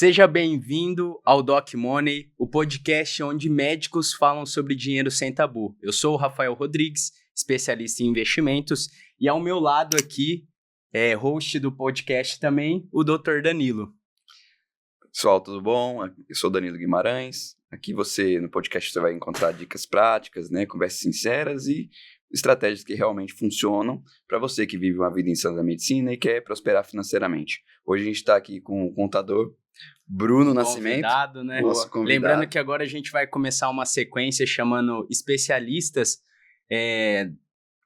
Seja bem-vindo ao Doc Money, o podcast onde médicos falam sobre dinheiro sem tabu. Eu sou o Rafael Rodrigues, especialista em investimentos, e ao meu lado aqui, host do podcast também, o Dr. Danilo. Pessoal, tudo bom? Eu sou o Danilo Guimarães. Aqui no podcast você vai encontrar dicas práticas, né, conversas sinceras e estratégias que realmente funcionam para você que vive uma vida insana da medicina e quer prosperar financeiramente. Hoje a gente está aqui com o contador Bruno Nascimento. Né? Nosso convidado. Lembrando que agora a gente vai começar uma sequência chamando especialistas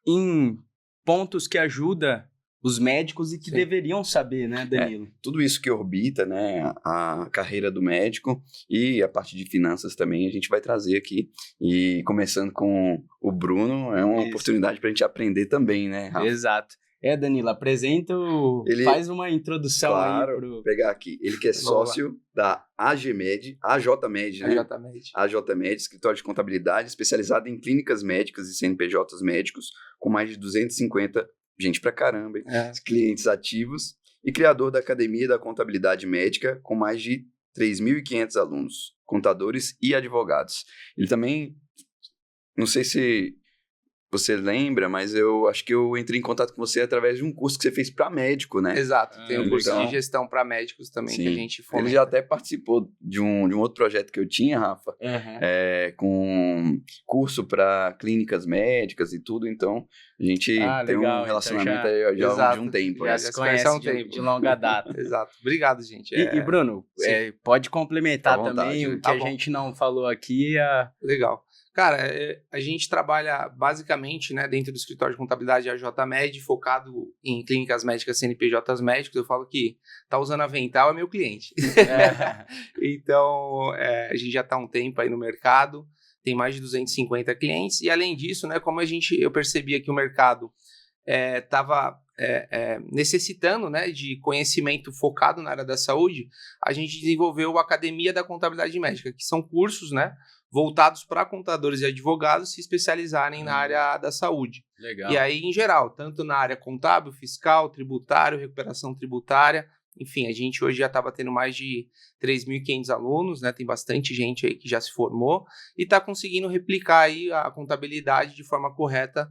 em pontos que ajudam os médicos e que deveriam saber, né, Danilo? Tudo isso que orbita, né, a carreira do médico e a parte de finanças também a gente vai trazer aqui. E começando com o Bruno, é uma oportunidade para a gente aprender também, né, Rafa? Exato. Danilo, apresenta, faz uma introdução claro, aí. Vou pegar aqui. Ele que é sócio da AJMed, né? AJMed, escritório de contabilidade especializado em clínicas médicas e CNPJs médicos, com mais de 250 gente pra caramba, clientes ativos, e criador da Academia da Contabilidade Médica, com mais de 3.500 alunos, contadores e advogados. Ele também, não sei se você lembra, mas eu acho que eu entrei em contato com você através de um curso que você fez para médico, né? Exato, tem um curso de gestão para médicos também, que a gente fomenta. Ele já até participou de um outro projeto que eu tinha, Rafa, com curso para clínicas médicas e tudo, então a gente tem um relacionamento então já de um tempo. Já se conhece há um tempo, de longa data. Exato, obrigado, gente. E Bruno, pode complementar também o que a gente não falou aqui. Legal. Cara, a gente trabalha basicamente, né, dentro do escritório de contabilidade AJMed, focado em clínicas médicas, CNPJs médicos. Eu falo que tá usando avental é meu cliente. Então, a gente já está há um tempo aí no mercado, tem mais de 250 clientes. E além disso, né, como eu percebia que o mercado estava necessitando, né, de conhecimento focado na área da saúde, a gente desenvolveu a Academia da Contabilidade Médica, que são cursos, né, voltados para contadores e advogados se especializarem na área da saúde. Legal. E aí, em geral, tanto na área contábil, fiscal, tributário, recuperação tributária, enfim, a gente hoje já está batendo mais de 3.500 alunos, né? Tem bastante gente aí que já se formou e está conseguindo replicar aí a contabilidade de forma correta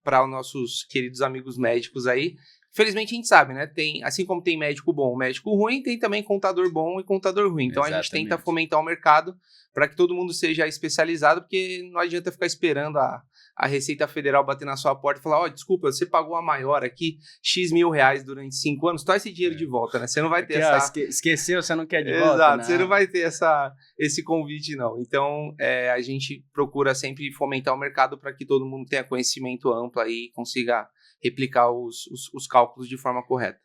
para os nossos queridos amigos médicos aí. Felizmente a gente sabe, né? Assim como tem médico bom, médico ruim, tem também contador bom e contador ruim. Então a gente tenta fomentar o mercado para que todo mundo seja especializado, porque não adianta ficar esperando a Receita Federal bater na sua porta e falar: desculpa, você pagou a maior aqui X mil reais durante 5 anos, traz esse dinheiro de volta, né? Você não vai ter esqueceu, você não quer de volta, Exato, né? Você não vai ter esse convite, não. Então, a gente procura sempre fomentar o mercado para que todo mundo tenha conhecimento amplo aí e consiga replicar os cálculos de forma correta.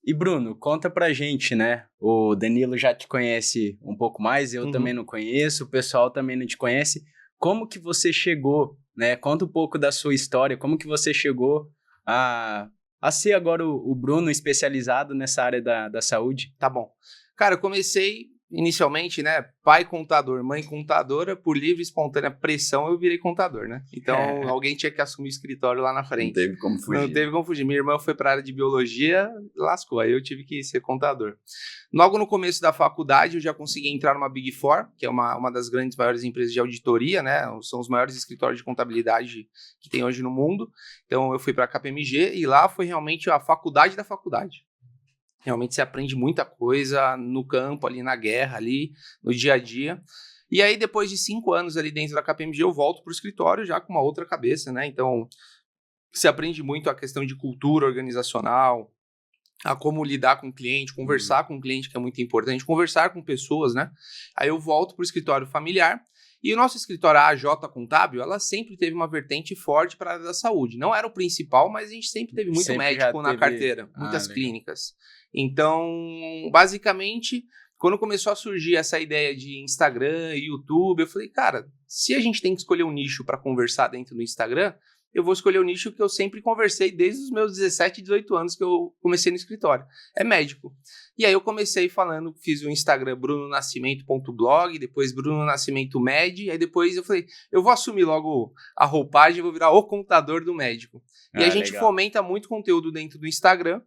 E Bruno, conta pra gente, né? O Danilo já te conhece um pouco mais, eu também não conheço, o pessoal também não te conhece. Como que você chegou, né? Conta um pouco da sua história, como que você chegou a ser agora o Bruno especializado nessa área da saúde? Tá bom. Cara, eu comecei inicialmente, né, pai contador, mãe contadora, por livre e espontânea pressão eu virei contador, né? Então alguém tinha que assumir o escritório lá na frente. Não teve como fugir. Minha irmã foi para a área de biologia, lascou, aí eu tive que ser contador. Logo no começo da faculdade eu já consegui entrar numa Big Four, que é uma das grandes maiores empresas de auditoria, né? São os maiores escritórios de contabilidade que tem hoje no mundo. Então eu fui para a KPMG e lá foi realmente a faculdade da faculdade. Realmente você aprende muita coisa no campo, ali na guerra, ali no dia a dia. E aí, depois de 5 anos ali dentro da KPMG, eu volto para o escritório já com uma outra cabeça, né? Então, você aprende muito a questão de cultura organizacional, a como lidar com o cliente, conversar com o cliente, que é muito importante, conversar com pessoas, né? Aí eu volto para o escritório familiar. E o nosso escritório, a AJ Contábil, ela sempre teve uma vertente forte para a área da saúde. Não era o principal, mas a gente sempre teve muito médico na carteira, muitas clínicas. Então, basicamente, quando começou a surgir essa ideia de Instagram e YouTube, eu falei, cara, se a gente tem que escolher um nicho para conversar dentro do Instagram, eu vou escolher o nicho que eu sempre conversei desde os meus 17, 18 anos que eu comecei no escritório. É médico. E aí eu comecei falando, fiz o Instagram brunonascimento.blog, depois Bruno Nascimento Med, aí depois eu falei, eu vou assumir logo a roupagem e vou virar o contador do médico. E a gente fomenta muito conteúdo dentro do Instagram,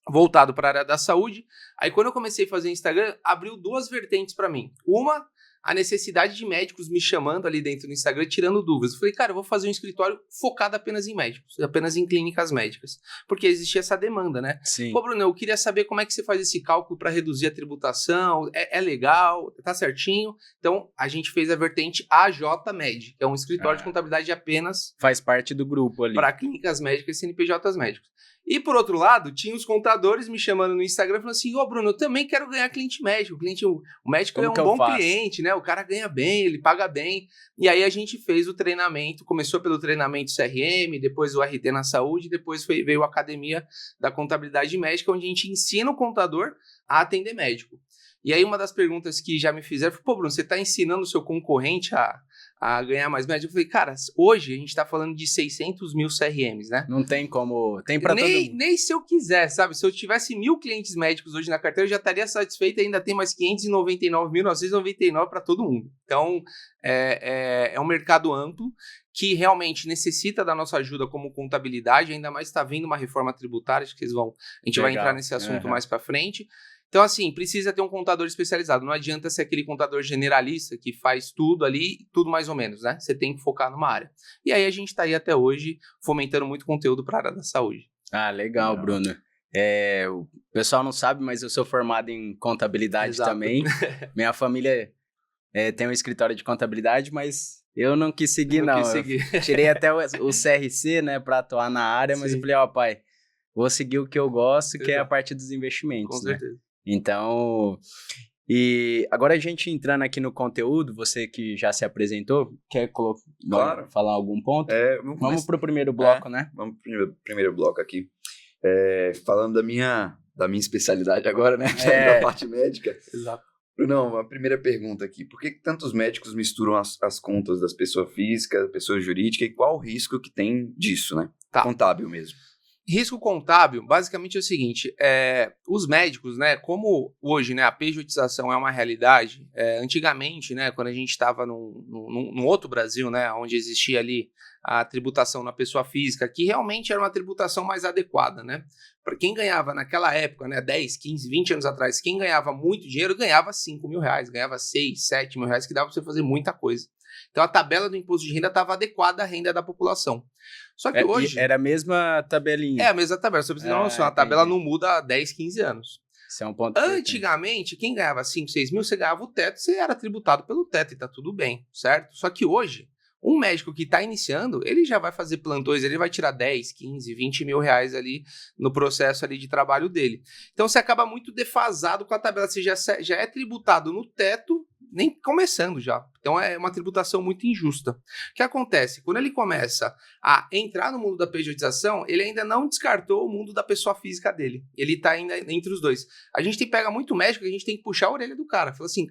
voltado para a área da saúde. Aí quando eu comecei a fazer Instagram, abriu 2 vertentes para mim. Uma, a necessidade de médicos me chamando ali dentro do Instagram, tirando dúvidas. Eu falei, cara, eu vou fazer um escritório focado apenas em médicos, apenas em clínicas médicas. Porque existia essa demanda, né? Sim. Pô, Bruno, eu queria saber como é que você faz esse cálculo para reduzir a tributação, é legal, tá certinho? Então, a gente fez a vertente AJMed, que é um escritório de contabilidade apenas... Faz parte do grupo ali. Para clínicas médicas e CNPJs médicos. E, por outro lado, tinha os contadores me chamando no Instagram, falando assim, Bruno, eu também quero ganhar cliente médico. O médico é um bom cliente, né? O cara ganha bem, ele paga bem. E aí a gente fez o treinamento, começou pelo treinamento CRM, depois o RT na saúde, depois veio a Academia da Contabilidade Médica, onde a gente ensina o contador a atender médico. E aí uma das perguntas que já me fizeram foi, Bruno, você está ensinando o seu concorrente a ganhar mais médico? Eu falei, cara, hoje a gente tá falando de 600 mil CRMs, né? Não tem como... Tem pra todo mundo. Nem se eu quiser, sabe? Se eu tivesse 1.000 clientes médicos hoje na carteira, eu já estaria satisfeito, ainda tem mais 599.999 para todo mundo. Então, é um mercado amplo que realmente necessita da nossa ajuda como contabilidade, ainda mais está vindo uma reforma tributária, acho que a gente vai entrar nesse assunto mais para frente. Então, assim, precisa ter um contador especializado. Não adianta ser aquele contador generalista que faz tudo ali, tudo mais ou menos, né? Você tem que focar numa área. E aí a gente está aí até hoje fomentando muito conteúdo para a área da saúde. Ah, legal, Bruno. O pessoal não sabe, mas eu sou formado em contabilidade também. Minha família tem um escritório de contabilidade, mas eu não quis seguir, não. Eu tirei até o CRC, né, para atuar na área, mas eu falei, pai, vou seguir o que eu gosto, que é a parte dos investimentos, Com certeza. Né? Então, e agora a gente entrando aqui no conteúdo, você que já se apresentou, quer falar algum ponto? Vamos para o primeiro bloco, né? Vamos para o primeiro bloco aqui. Falando da minha especialidade agora, né? Da parte médica. Exato. Não, a primeira pergunta aqui. Por que tantos médicos misturam as contas das pessoas físicas, da pessoa jurídica, e qual o risco que tem disso, né? Contábil mesmo. Risco contábil, basicamente é o seguinte, os médicos, né, como hoje, né, a pejotização é uma realidade, antigamente, né, quando a gente estava num outro Brasil, né, onde existia ali a tributação na pessoa física, que realmente era uma tributação mais adequada, né, para quem ganhava naquela época, né, 10, 15, 20 anos atrás, quem ganhava muito dinheiro ganhava 5 mil reais, ganhava 6, 7 mil reais, que dava para você fazer muita coisa. Então a tabela do imposto de renda estava adequada à renda da população. Só que hoje... Era a mesma tabelinha. É a mesma tabela, só pra você ter uma noção, a tabela não muda há 10, 15 anos. Isso é um ponto Antigamente, quem ganhava 5, 6 mil, você ganhava o teto, você era tributado pelo teto e tá tudo bem, certo? Só que hoje, um médico que está iniciando, ele já vai fazer plantões, ele vai tirar 10, 15, 20 mil reais ali no processo ali de trabalho dele. Então você acaba muito defasado com a tabela, você já é tributado no teto, nem começando já. Então é uma tributação muito injusta. O que acontece? Quando ele começa a entrar no mundo da pejotização, ele ainda não descartou o mundo da pessoa física dele. Ele está ainda entre os dois. A gente pega muito médico, a gente tem que puxar a orelha do cara. Fala assim,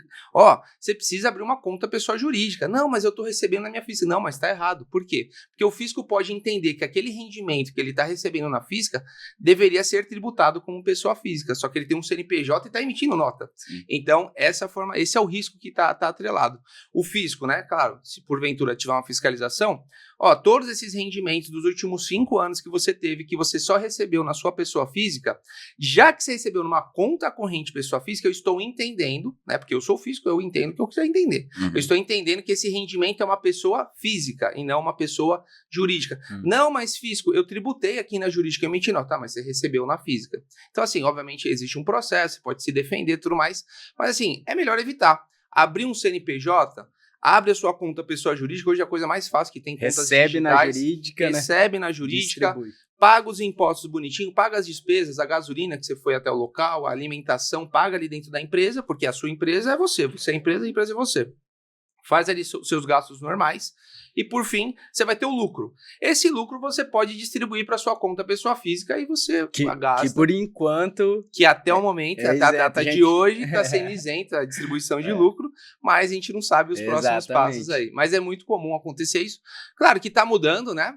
você precisa abrir uma conta pessoa jurídica. Não, mas eu estou recebendo na minha física. Não, mas está errado. Por quê? Porque o fisco pode entender que aquele rendimento que ele está recebendo na física deveria ser tributado como pessoa física, só que ele tem um CNPJ e está emitindo nota. Sim. Então, esse é o risco que está atrelado. O fisco, né? Claro, se porventura tiver uma fiscalização, todos esses rendimentos dos últimos 5 anos que você teve, que você só recebeu na sua pessoa física, já que você recebeu numa conta corrente pessoa física, eu estou entendendo, né? Porque eu sou fisco, eu entendo que eu quero entender. Uhum. Eu estou entendendo que esse rendimento é uma pessoa física e não uma pessoa jurídica. Não, mas fisco, eu tributei aqui na jurídica, eu emiti nota, mas você recebeu na física. Então, assim, obviamente existe um processo, pode se defender e tudo mais, mas assim, é melhor evitar. Abrir um CNPJ, abre a sua conta pessoa jurídica, hoje é a coisa mais fácil que tem contas digitais, recebe na jurídica, paga os impostos bonitinho, paga as despesas, a gasolina que você foi até o local, a alimentação, paga ali dentro da empresa, porque a sua empresa é você é a empresa é você. Faz ali seus gastos normais e, por fim, você vai ter o lucro. Esse lucro você pode distribuir para sua conta pessoa física e você gasta. Que por enquanto... Que até o momento, até a data de hoje, está sendo isenta a distribuição de lucro, mas a gente não sabe os próximos passos aí. Mas é muito comum acontecer isso. Claro que está mudando, né?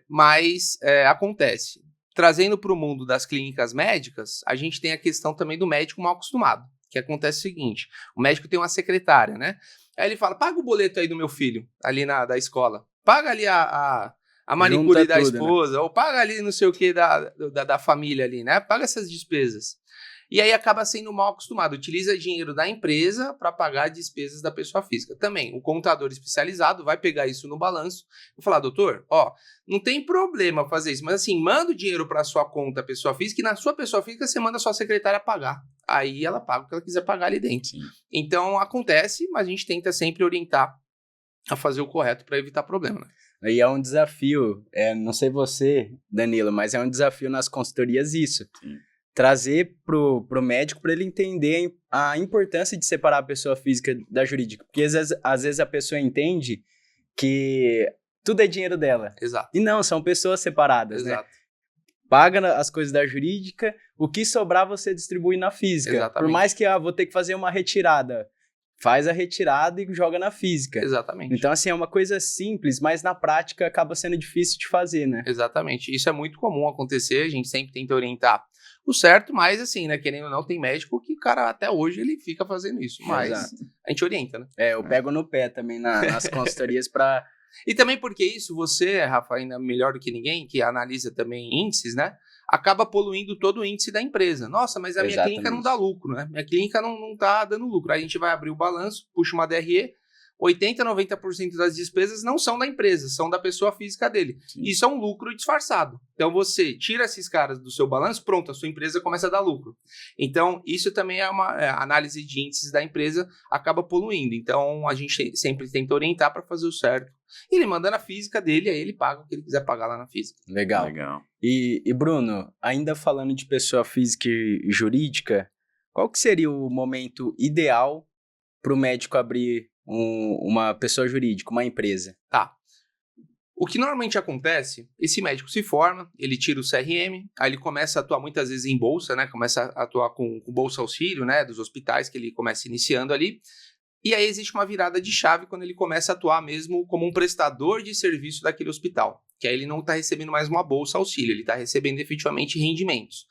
Mas acontece. Trazendo para o mundo das clínicas médicas, a gente tem a questão também do médico mal acostumado. Que acontece o seguinte, o médico tem uma secretária, né? Aí ele fala, paga o boleto aí do meu filho, ali da escola. Paga ali a manicure da tudo, esposa, ou paga ali não sei o que da família ali, né? Paga essas despesas. E aí acaba sendo mal acostumado, utiliza dinheiro da empresa para pagar despesas da pessoa física. Também, o contador especializado vai pegar isso no balanço e falar, doutor, não tem problema fazer isso, mas assim, manda o dinheiro para a sua conta pessoa física e na sua pessoa física você manda a sua secretária pagar. Aí ela paga o que ela quiser pagar ali dentro. Sim. Então, acontece, mas a gente tenta sempre orientar a fazer o correto para evitar problema, né? E é um desafio, não sei você, Danilo, mas é um desafio nas consultorias isso. Sim. Trazer pro médico para ele entender a importância de separar a pessoa física da jurídica. Porque às vezes a pessoa entende que tudo é dinheiro dela. Exato. E não, são pessoas separadas, Exato. né? Paga as coisas da jurídica, o que sobrar você distribui na física. Exatamente. Por mais que vou ter que fazer uma retirada, faz a retirada e joga na física. Exatamente. Então, assim, é uma coisa simples, mas na prática acaba sendo difícil de fazer, né? Exatamente. Isso é muito comum acontecer, a gente sempre tenta orientar o certo, mas assim, né, querendo ou não, tem médico que o cara até hoje ele fica fazendo isso, mas a gente orienta, né? Eu pego no pé também nas consultorias para... E também porque isso, você, Rafa, ainda melhor do que ninguém, que analisa também índices, né? Acaba poluindo todo o índice da empresa. Nossa, mas a minha clínica não dá lucro, né? Minha clínica não tá dando lucro. Aí a gente vai abrir o balanço, puxa uma DRE, 80%, 90% das despesas não são da empresa, são da pessoa física dele. Sim. Isso é um lucro disfarçado. Então, você tira esses caras do seu balanço, pronto, a sua empresa começa a dar lucro. Então, isso também é uma análise de índices da empresa, acaba poluindo. Então, a gente sempre tenta orientar para fazer o certo. Ele manda na física dele, aí ele paga o que ele quiser pagar lá na física. Legal. E Bruno, ainda falando de pessoa física e jurídica, qual que seria o momento ideal para o médico abrir uma pessoa jurídica, uma empresa? Tá. O que normalmente acontece, esse médico se forma, ele tira o CRM, aí ele começa a atuar muitas vezes em bolsa, né? Começa a atuar com bolsa auxílio, né? Dos hospitais que ele começa iniciando ali. E aí existe uma virada de chave quando ele começa a atuar mesmo como um prestador de serviço daquele hospital. Que aí ele não está recebendo mais uma bolsa auxílio, ele está recebendo efetivamente rendimentos.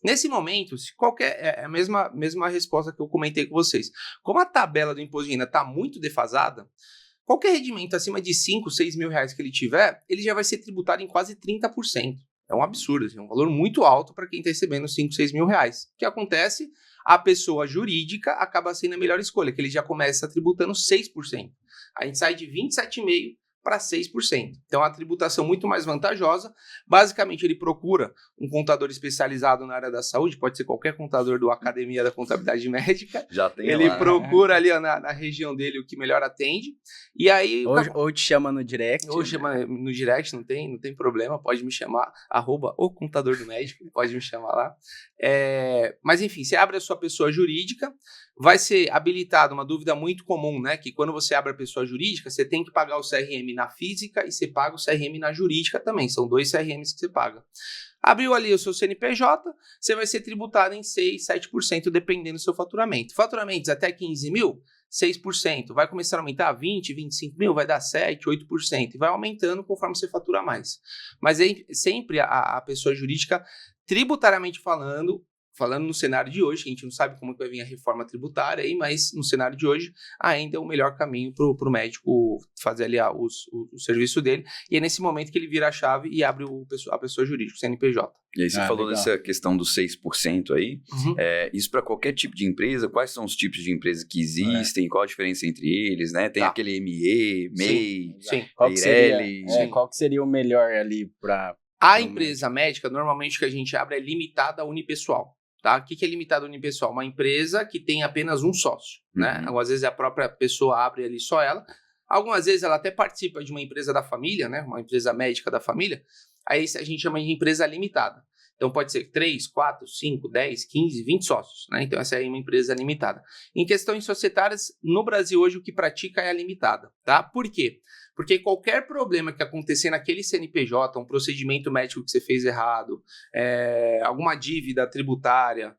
Nesse momento, se é a mesma resposta que eu comentei com vocês. Como a tabela do imposto de renda está muito defasada, qualquer rendimento acima de 5, 6 mil reais que ele tiver, ele já vai ser tributado em quase 30%. É um absurdo, assim, é um valor muito alto para quem está recebendo 5, 6 mil reais. O que acontece? A pessoa jurídica acaba sendo a melhor escolha, que ele já começa tributando 6%. A gente sai de 27,5% para 6%. Então, é uma tributação muito mais vantajosa. Basicamente, ele procura um contador especializado na área da saúde, pode ser qualquer contador da Academia da Contabilidade Médica. Já tem ele lá. procura ali na região dele o que melhor atende. E aí... Ou te chama no direct. Ou chama no direct, não tem problema, pode me chamar, @o contador do médico, pode me chamar lá. Mas enfim, você abre a sua pessoa jurídica, vai ser habilitado, uma dúvida muito comum, né? Que quando você abre a pessoa jurídica, você tem que pagar o CRM na física e você paga o CRM na jurídica também. São 2 CRMs que você paga. Abriu ali o seu CNPJ, você vai ser tributado em 6, 7%, dependendo do seu faturamento. Faturamentos até 15 mil, 6%. Vai começar a aumentar 20, 25 mil, vai dar 7, 8%. E vai aumentando conforme você fatura mais. Mas sempre a pessoa jurídica, tributariamente falando no cenário de hoje, que a gente não sabe como que vai vir a reforma tributária aí, mas no cenário de hoje ainda é o melhor caminho para o médico fazer ali o serviço dele, e é nesse momento que ele vira a chave e abre a pessoa jurídica, o CNPJ. E aí você falou legal. Dessa questão dos 6% aí, isso para qualquer tipo de empresa, quais são os tipos de empresas que existem, qual a diferença entre eles, né? Tem aquele MEI, MEI, qual que seria o melhor ali para... A empresa médica, normalmente o que a gente abre é limitada unipessoal. Tá? O que é limitado unipessoal? Uma empresa que tem apenas um sócio. Né? Algumas vezes a própria pessoa abre ali só ela. Algumas vezes ela até participa de uma empresa da família, né? Uma empresa médica da família. Aí a gente chama de empresa limitada. Então pode ser 3, 4, 5, 10, 15, 20 sócios. Né? Então essa é uma empresa limitada. Em questões societárias, no Brasil hoje o que pratica é a limitada. Tá? Por quê? Porque qualquer problema que acontecer naquele CNPJ, um procedimento médico que você fez errado, alguma dívida tributária,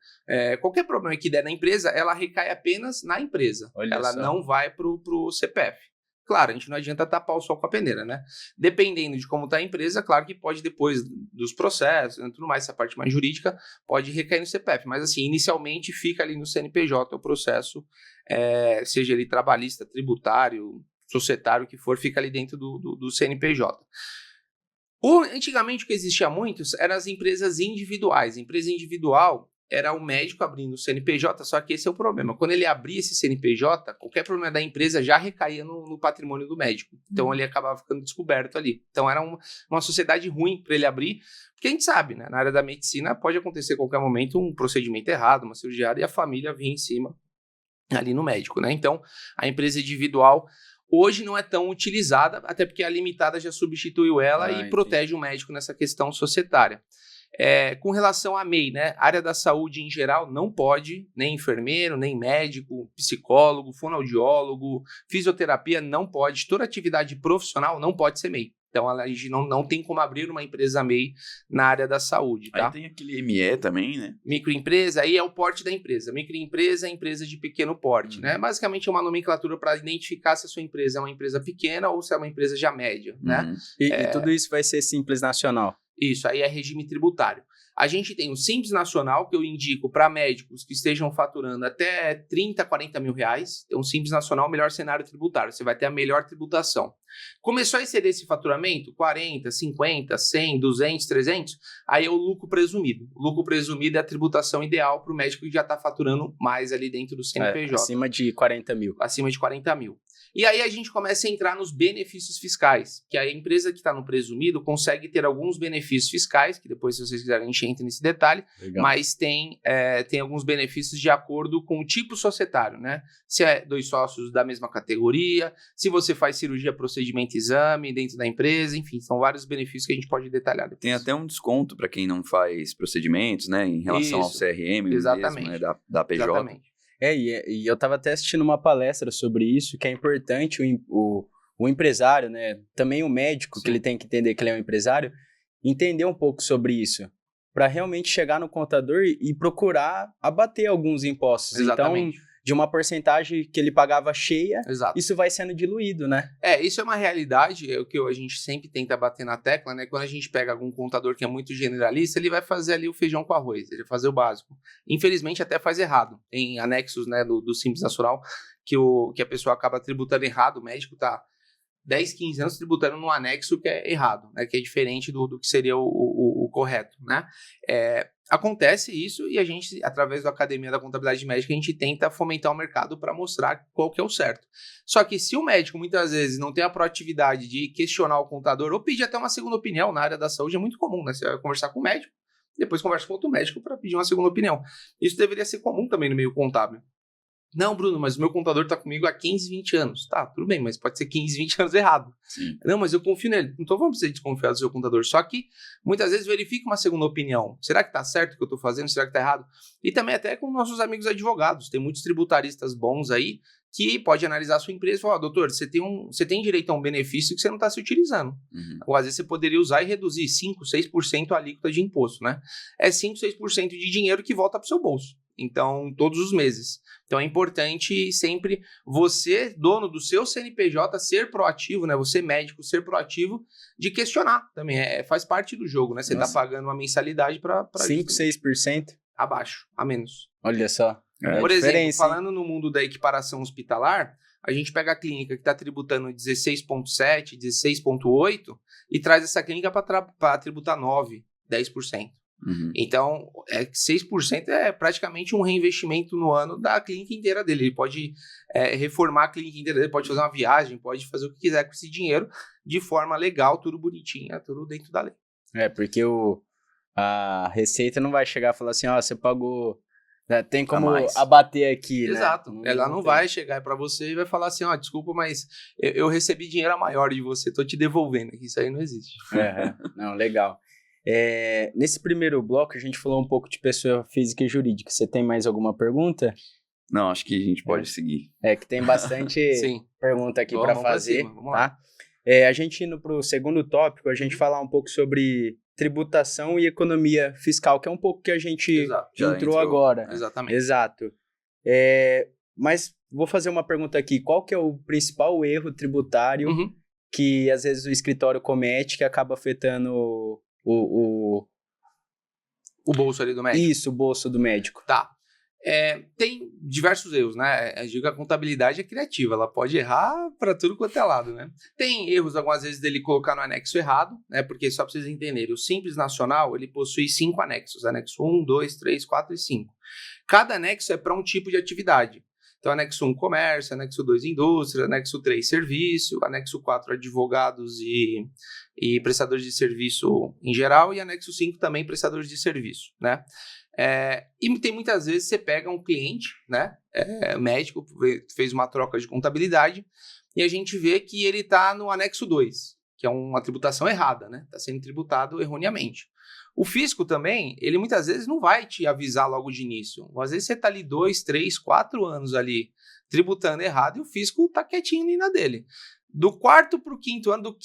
qualquer problema que der na empresa, ela recai apenas na empresa. Ela não vai para o CPF. Claro, a gente não adianta tapar o sol com a peneira, né? Dependendo de como está a empresa, claro que pode depois dos processos, e tudo mais, essa parte mais jurídica, pode recair no CPF. Mas assim, inicialmente fica ali no CNPJ o processo, seja ele trabalhista, tributário, societário, que for, fica ali dentro do CNPJ. Antigamente o que existia muito eram as empresas individuais. Empresa individual era o médico abrindo o CNPJ, só que esse é o problema. Quando ele abria esse CNPJ, qualquer problema da empresa já recaía no patrimônio do médico. Então ele acabava ficando descoberto ali. Então era uma sociedade ruim para ele abrir, porque a gente sabe, né? Na área da medicina pode acontecer a qualquer momento um procedimento errado, uma cirurgia e a família vir em cima ali no médico, né? Então a empresa individual hoje não é tão utilizada, até porque a limitada já substituiu ela e protege o médico nessa questão societária. Com relação à MEI, né? Área da saúde em geral não pode, nem enfermeiro, nem médico, psicólogo, fonoaudiólogo, fisioterapia não pode, toda atividade profissional não pode ser MEI. Então a gente não tem como abrir uma empresa MEI na área da saúde, tá? Aí tem aquele ME também, né? Microempresa, aí é o porte da empresa. Microempresa é empresa de pequeno porte, né? Basicamente é uma nomenclatura para identificar se a sua empresa é uma empresa pequena ou se é uma empresa já média, né? E tudo isso vai ser Simples Nacional. Isso, aí é regime tributário. A gente tem o Simples Nacional, que eu indico para médicos que estejam faturando até 30, 40 mil reais. Então, o Simples Nacional é o melhor cenário tributário. Você vai ter a melhor tributação. Começou a exceder esse faturamento, 40, 50, 100, 200, 300, aí é o lucro presumido. O lucro presumido é a tributação ideal para o médico que já está faturando mais ali dentro do CNPJ. Acima de 40 mil. Acima de 40 mil. E aí a gente começa a entrar nos benefícios fiscais, que a empresa que está no presumido consegue ter alguns benefícios fiscais, que depois, se vocês quiserem, a gente entra nesse detalhe. Legal. Mas tem alguns benefícios de acordo com o tipo societário, né? Se é 2 sócios da mesma categoria, se você faz cirurgia, procedimento, exame dentro da empresa, enfim, são vários benefícios que a gente pode detalhar depois. Tem até um desconto para quem não faz procedimentos, né? Em relação ao CRM Exatamente. mesmo, né? Da PJ. Exatamente. E eu estava até assistindo uma palestra sobre isso, que é importante o empresário, né? Também o médico, Sim. que ele tem que entender que ele é um empresário, entender um pouco sobre isso, para realmente chegar no contador e procurar abater alguns impostos. Exatamente. Então, de uma porcentagem que ele pagava cheia, Exato. Isso vai sendo diluído, né? Isso é uma realidade, é o que a gente sempre tenta bater na tecla, né? Quando a gente pega algum contador que é muito generalista, ele vai fazer ali o feijão com arroz, ele vai fazer o básico. Infelizmente, até faz errado. Tem anexos, né, do Simples Nacional que a pessoa acaba tributando errado, o médico tá 10, 15 anos tributando num anexo que é errado, né? Que é diferente do que seria o correto, né? Acontece isso e a gente, através da Academia da Contabilidade Médica, a gente tenta fomentar o mercado para mostrar qual que é o certo. Só que se o médico, muitas vezes, não tem a proatividade de questionar o contador ou pedir até uma segunda opinião na área da saúde, é muito comum, né? Você vai conversar com o médico, depois conversa com outro médico para pedir uma segunda opinião. Isso deveria ser comum também no meio contábil. Não, Bruno, mas o meu contador está comigo há 15, 20 anos. Tá, tudo bem, mas pode ser 15, 20 anos errado. Sim. Não, mas eu confio nele. Então vamos precisar desconfiar do seu contador. Só que, muitas vezes, verifica uma segunda opinião. Será que está certo o que eu estou fazendo? Será que está errado? E também até com nossos amigos advogados. Tem muitos tributaristas bons aí que pode analisar a sua empresa e falar, doutor, você tem direito a um benefício que você não está se utilizando. Ou às vezes você poderia usar e reduzir 5, 6% a alíquota de imposto, né? É 5, 6% de dinheiro que volta para o seu bolso. Então, todos os meses. Então, é importante sempre você, dono do seu CNPJ, ser proativo, né? Você, médico, ser proativo de questionar também. Faz parte do jogo, né? Você está pagando uma mensalidade para 5, 6%? Abaixo, a menos. Olha só. Por exemplo, falando no mundo da equiparação hospitalar, a gente pega a clínica que está tributando 16,7%, 16,8% e traz essa clínica para tributar 9%, 10%. Então, 6% é praticamente um reinvestimento no ano da clínica inteira dele. Ele pode reformar a clínica inteira dele, pode fazer uma viagem, pode fazer o que quiser com esse dinheiro de forma legal, tudo bonitinho, tudo dentro da lei. Porque a Receita não vai chegar e falar assim, você pagou... Tem como abater aqui, Exato. Né? Ela não vai chegar para você e vai falar assim, desculpa, mas eu recebi dinheiro a maior de você, tô te devolvendo. Isso aí não existe. Não, legal. Nesse primeiro bloco, a gente falou um pouco de pessoa física e jurídica. Você tem mais alguma pergunta? Não, acho que a gente pode seguir. Que tem bastante pergunta aqui para fazer. Vamos lá. A gente indo para o segundo tópico, a gente falar um pouco sobre tributação e economia fiscal, que é um pouco que a gente entrou agora. Exatamente. Exato. Mas vou fazer uma pergunta aqui. Qual que é o principal erro tributário que às vezes o escritório comete que acaba afetando o bolso ali do médico? Isso, o bolso do médico. Tá. Tem diversos erros, né? Eu digo que a contabilidade é criativa, ela pode errar para tudo quanto é lado, né? Tem erros, algumas vezes, dele colocar no anexo errado, né? Porque, só para vocês entenderem, o Simples Nacional, ele possui 5 anexos, anexo 1, 2, 3, 4 e 5. Cada anexo é para um tipo de atividade. Então, anexo 1, comércio, anexo 2, indústria, anexo 3, serviço, anexo 4, advogados e prestadores de serviço em geral, e anexo 5 também, prestadores de serviço, né? E tem muitas vezes você pega um cliente, né, médico, fez uma troca de contabilidade, e a gente vê que ele está no anexo 2, que é uma tributação errada, né? Está sendo tributado erroneamente. O fisco também, ele muitas vezes não vai te avisar logo de início. Às vezes você está ali 2, 3, 4 anos ali tributando errado e o fisco está quietinho na dele. Do 4º para o 5º ano,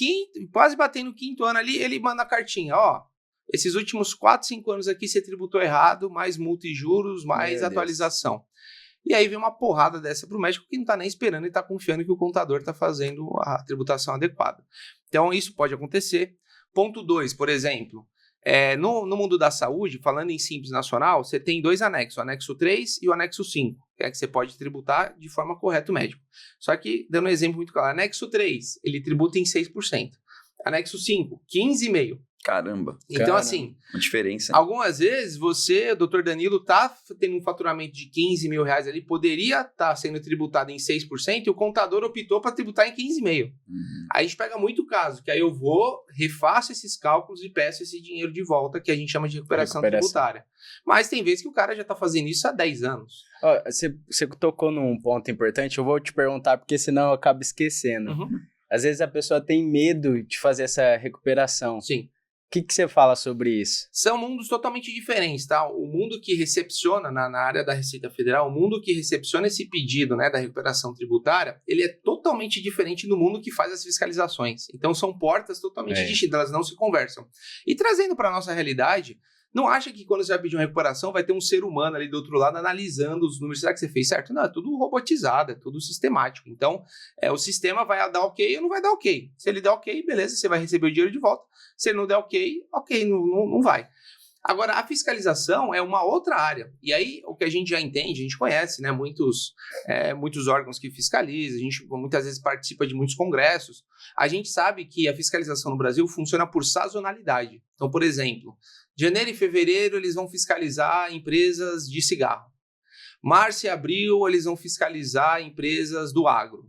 quase batendo no 5º ano ali, ele manda a cartinha, ó, esses últimos 4, 5 anos aqui você tributou errado, mais multa e juros, mais atualização. E aí vem uma porrada dessa para o médico que não está nem esperando e está confiando que o contador está fazendo a tributação adequada. Então isso pode acontecer. Ponto 2, por exemplo, no mundo da saúde, falando em Simples Nacional, você tem 2 anexos, o anexo 3 e o anexo 5, que você pode tributar de forma correta o médico. Só que, dando um exemplo muito claro, anexo 3, ele tributa em 6%. Anexo 5, 15,5%. Caramba. Então, assim, uma diferença. Algumas vezes você, doutor Danilo, tá tendo um faturamento de 15 mil reais ali, poderia estar sendo tributado em 6% e o contador optou para tributar em 15,5%. Aí a gente pega muito caso, que aí eu refaço esses cálculos e peço esse dinheiro de volta, que a gente chama de recuperação tributária. Mas tem vezes que o cara já está fazendo isso há 10 anos. Você tocou num ponto importante, eu vou te perguntar, porque senão eu acabo esquecendo. Às vezes a pessoa tem medo de fazer essa recuperação. Sim. O que você fala sobre isso? São mundos totalmente diferentes, tá? O mundo que recepciona, na área da Receita Federal, o mundo que recepciona esse pedido, né, da recuperação tributária, ele é totalmente diferente do mundo que faz as fiscalizações. Então, são portas totalmente distintas, elas não se conversam. E trazendo para a nossa realidade, não acha que quando você vai pedir uma recuperação, vai ter um ser humano ali do outro lado analisando os números, será que você fez certo? Não, é tudo robotizado, é tudo sistemático. Então, o sistema vai dar ok ou não vai dar ok. Se ele der ok, beleza, você vai receber o dinheiro de volta. Se ele não der ok, não vai. Agora, a fiscalização é uma outra área. E aí, o que a gente já entende, a gente conhece, né, muitos órgãos que fiscalizam, a gente muitas vezes participa de muitos congressos. A gente sabe que a fiscalização no Brasil funciona por sazonalidade. Então, por exemplo, janeiro e fevereiro eles vão fiscalizar empresas de cigarro. Março e abril eles vão fiscalizar empresas do agro.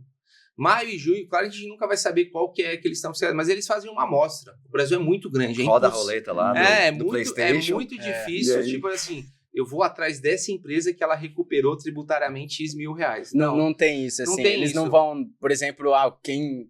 Maio e junho, claro, a gente nunca vai saber qual que é que eles estão fiscalizando, mas eles fazem uma amostra. O Brasil é muito grande. Roda a roleta lá do PlayStation. É muito difícil, tipo assim, eu vou atrás dessa empresa que ela recuperou tributariamente X mil reais. Não tem isso, assim. Eles não vão, por exemplo, quem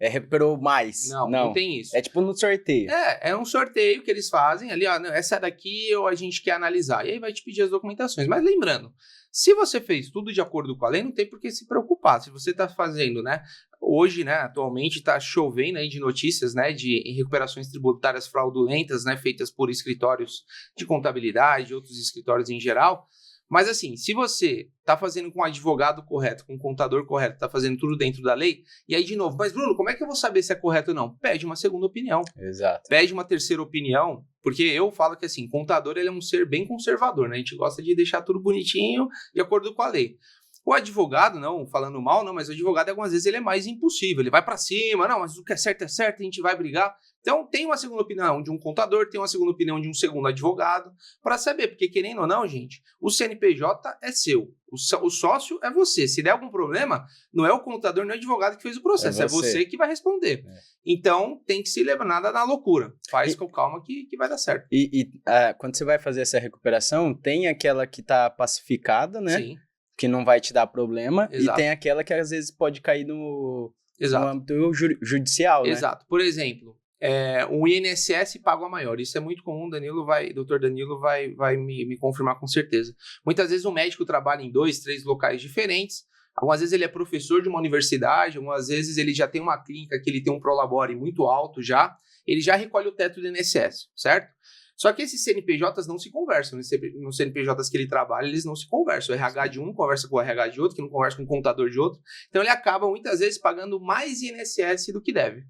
recuperou mais. Não tem isso. É tipo no sorteio. É um sorteio que eles fazem ali, essa daqui a gente quer analisar. E aí vai te pedir as documentações. Mas lembrando, se você fez tudo de acordo com a lei, não tem por que se preocupar. Se você está fazendo, né? Hoje, né, atualmente está chovendo aí de notícias, né, de recuperações tributárias fraudulentas, né, feitas por escritórios de contabilidade, outros escritórios em geral. Mas assim, se você está fazendo com o advogado correto, com o contador correto, está fazendo tudo dentro da lei, e aí de novo, mas Bruno, como é que eu vou saber se é correto ou não? Pede uma segunda opinião. Exato. Pede uma terceira opinião, porque eu falo que assim, contador ele é um ser bem conservador, né? A gente gosta de deixar tudo bonitinho de acordo com a lei. O advogado, não falando mal, não, mas o advogado algumas vezes ele é mais impossível, ele vai para cima, não, mas o que é certo, a gente vai brigar. Então tem uma segunda opinião de um contador, tem uma segunda opinião de um segundo advogado, para saber, porque querendo ou não, gente, o CNPJ é seu, o sócio é você. Se der algum problema, não é o contador, não é o advogado que fez o processo, é você que vai responder. Então tem que se levar nada na loucura, faz com calma que vai dar certo. Quando você vai fazer essa recuperação, tem aquela que está pacificada, né? Sim. Que não vai te dar problema, Exato. E tem aquela que às vezes pode cair no âmbito judicial, né? Exato. Por exemplo, o INSS paga a maior. Isso é muito comum, doutor Danilo vai me confirmar com certeza. Muitas vezes o médico trabalha em 2, 3 locais diferentes, algumas vezes ele é professor de uma universidade, algumas vezes ele já tem uma clínica que ele tem um prolabore muito alto já, ele já recolhe o teto do INSS, certo? Só que esses CNPJs não se conversam. Nos CNPJs que ele trabalha, eles não se conversam. O RH de um não conversa com o RH de outro, que não conversa com o contador de outro. Então, ele acaba, muitas vezes, pagando mais INSS do que deve.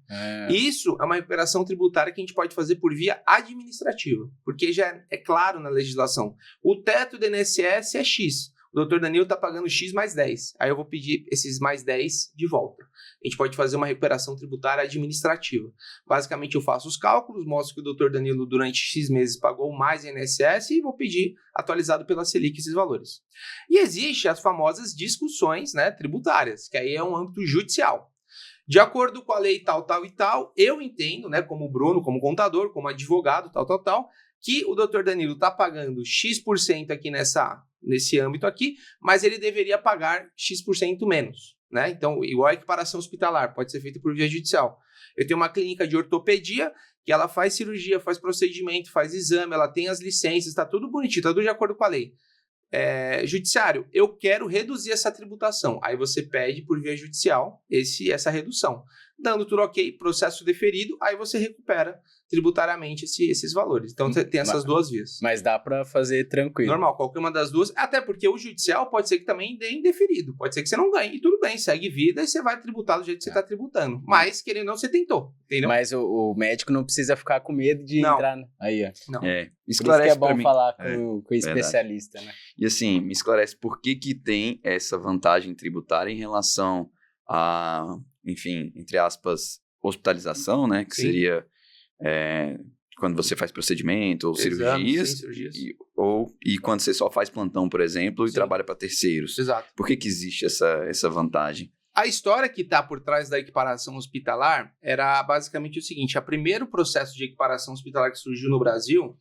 E isso é uma recuperação tributária que a gente pode fazer por via administrativa, porque já é claro na legislação. O teto do INSS é X. O doutor Danilo está pagando X mais 10. Aí eu vou pedir esses mais 10 de volta. A gente pode fazer uma recuperação tributária administrativa. Basicamente, eu faço os cálculos, mostro que o doutor Danilo, durante X meses, pagou mais INSS e vou pedir atualizado pela Selic esses valores. E existem as famosas discussões, né, tributárias, que aí é um âmbito judicial. De acordo com a lei tal, tal e tal, eu entendo, né, como Bruno, como contador, como advogado, tal, que o doutor Danilo está pagando X% aqui nesse âmbito aqui, mas ele deveria pagar X% menos, né? Então, igual a equiparação hospitalar, pode ser feita por via judicial. Eu tenho uma clínica de ortopedia que ela faz cirurgia, faz procedimento, faz exame, ela tem as licenças, está tudo bonitinho, está tudo de acordo com a lei. Judiciário, eu quero reduzir essa tributação. Aí você pede por via judicial essa redução. Dando tudo ok, processo deferido, aí você recupera tributariamente esses valores. Então tem essas duas vias. Mas dá para fazer tranquilo. Normal, qualquer uma das duas. Até porque o judicial pode ser que também dê indeferido. Pode ser que você não ganhe. E tudo bem, segue vida e você vai tributar do jeito que você está tributando. Mas, querendo ou não, você tentou. Entendeu? Mas o médico não precisa ficar com medo de entrar. Aí, ó. Não. Esclarece, por isso que é bom falar com o especialista, né? E assim, me esclarece por que tem essa vantagem tributária em relação a, enfim, entre aspas, hospitalização, né? Que Sim. seria quando você faz procedimento ou cirurgias. E quando você só faz plantão, por exemplo, Sim. e trabalha para terceiros. Exato. Por que existe essa vantagem? A história que está por trás da equiparação hospitalar era basicamente o seguinte: o primeiro processo de equiparação hospitalar que surgiu no Brasil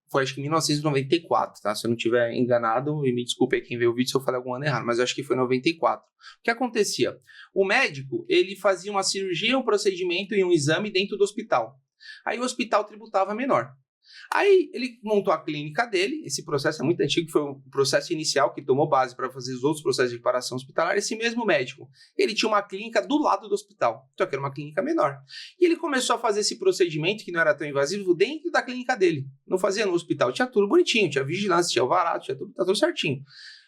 foi acho que em 1994, tá? Se eu não estiver enganado, e me desculpe aí quem vê o vídeo se eu falei algum ano errado, mas eu acho que foi em 94. O que acontecia? O médico, ele fazia uma cirurgia, um procedimento e um exame dentro do hospital. Aí o hospital tributava menor. Aí ele montou a clínica dele, esse processo é muito antigo, foi o processo inicial que tomou base para fazer os outros processos de equiparação hospitalar. Esse mesmo médico, ele tinha uma clínica do lado do hospital, só que era uma clínica menor. E ele começou a fazer esse procedimento, que não era tão invasivo, dentro da clínica dele. Não fazia no hospital, tinha tudo bonitinho, tinha vigilância, tinha alvará, tinha tudo, tá tudo certinho.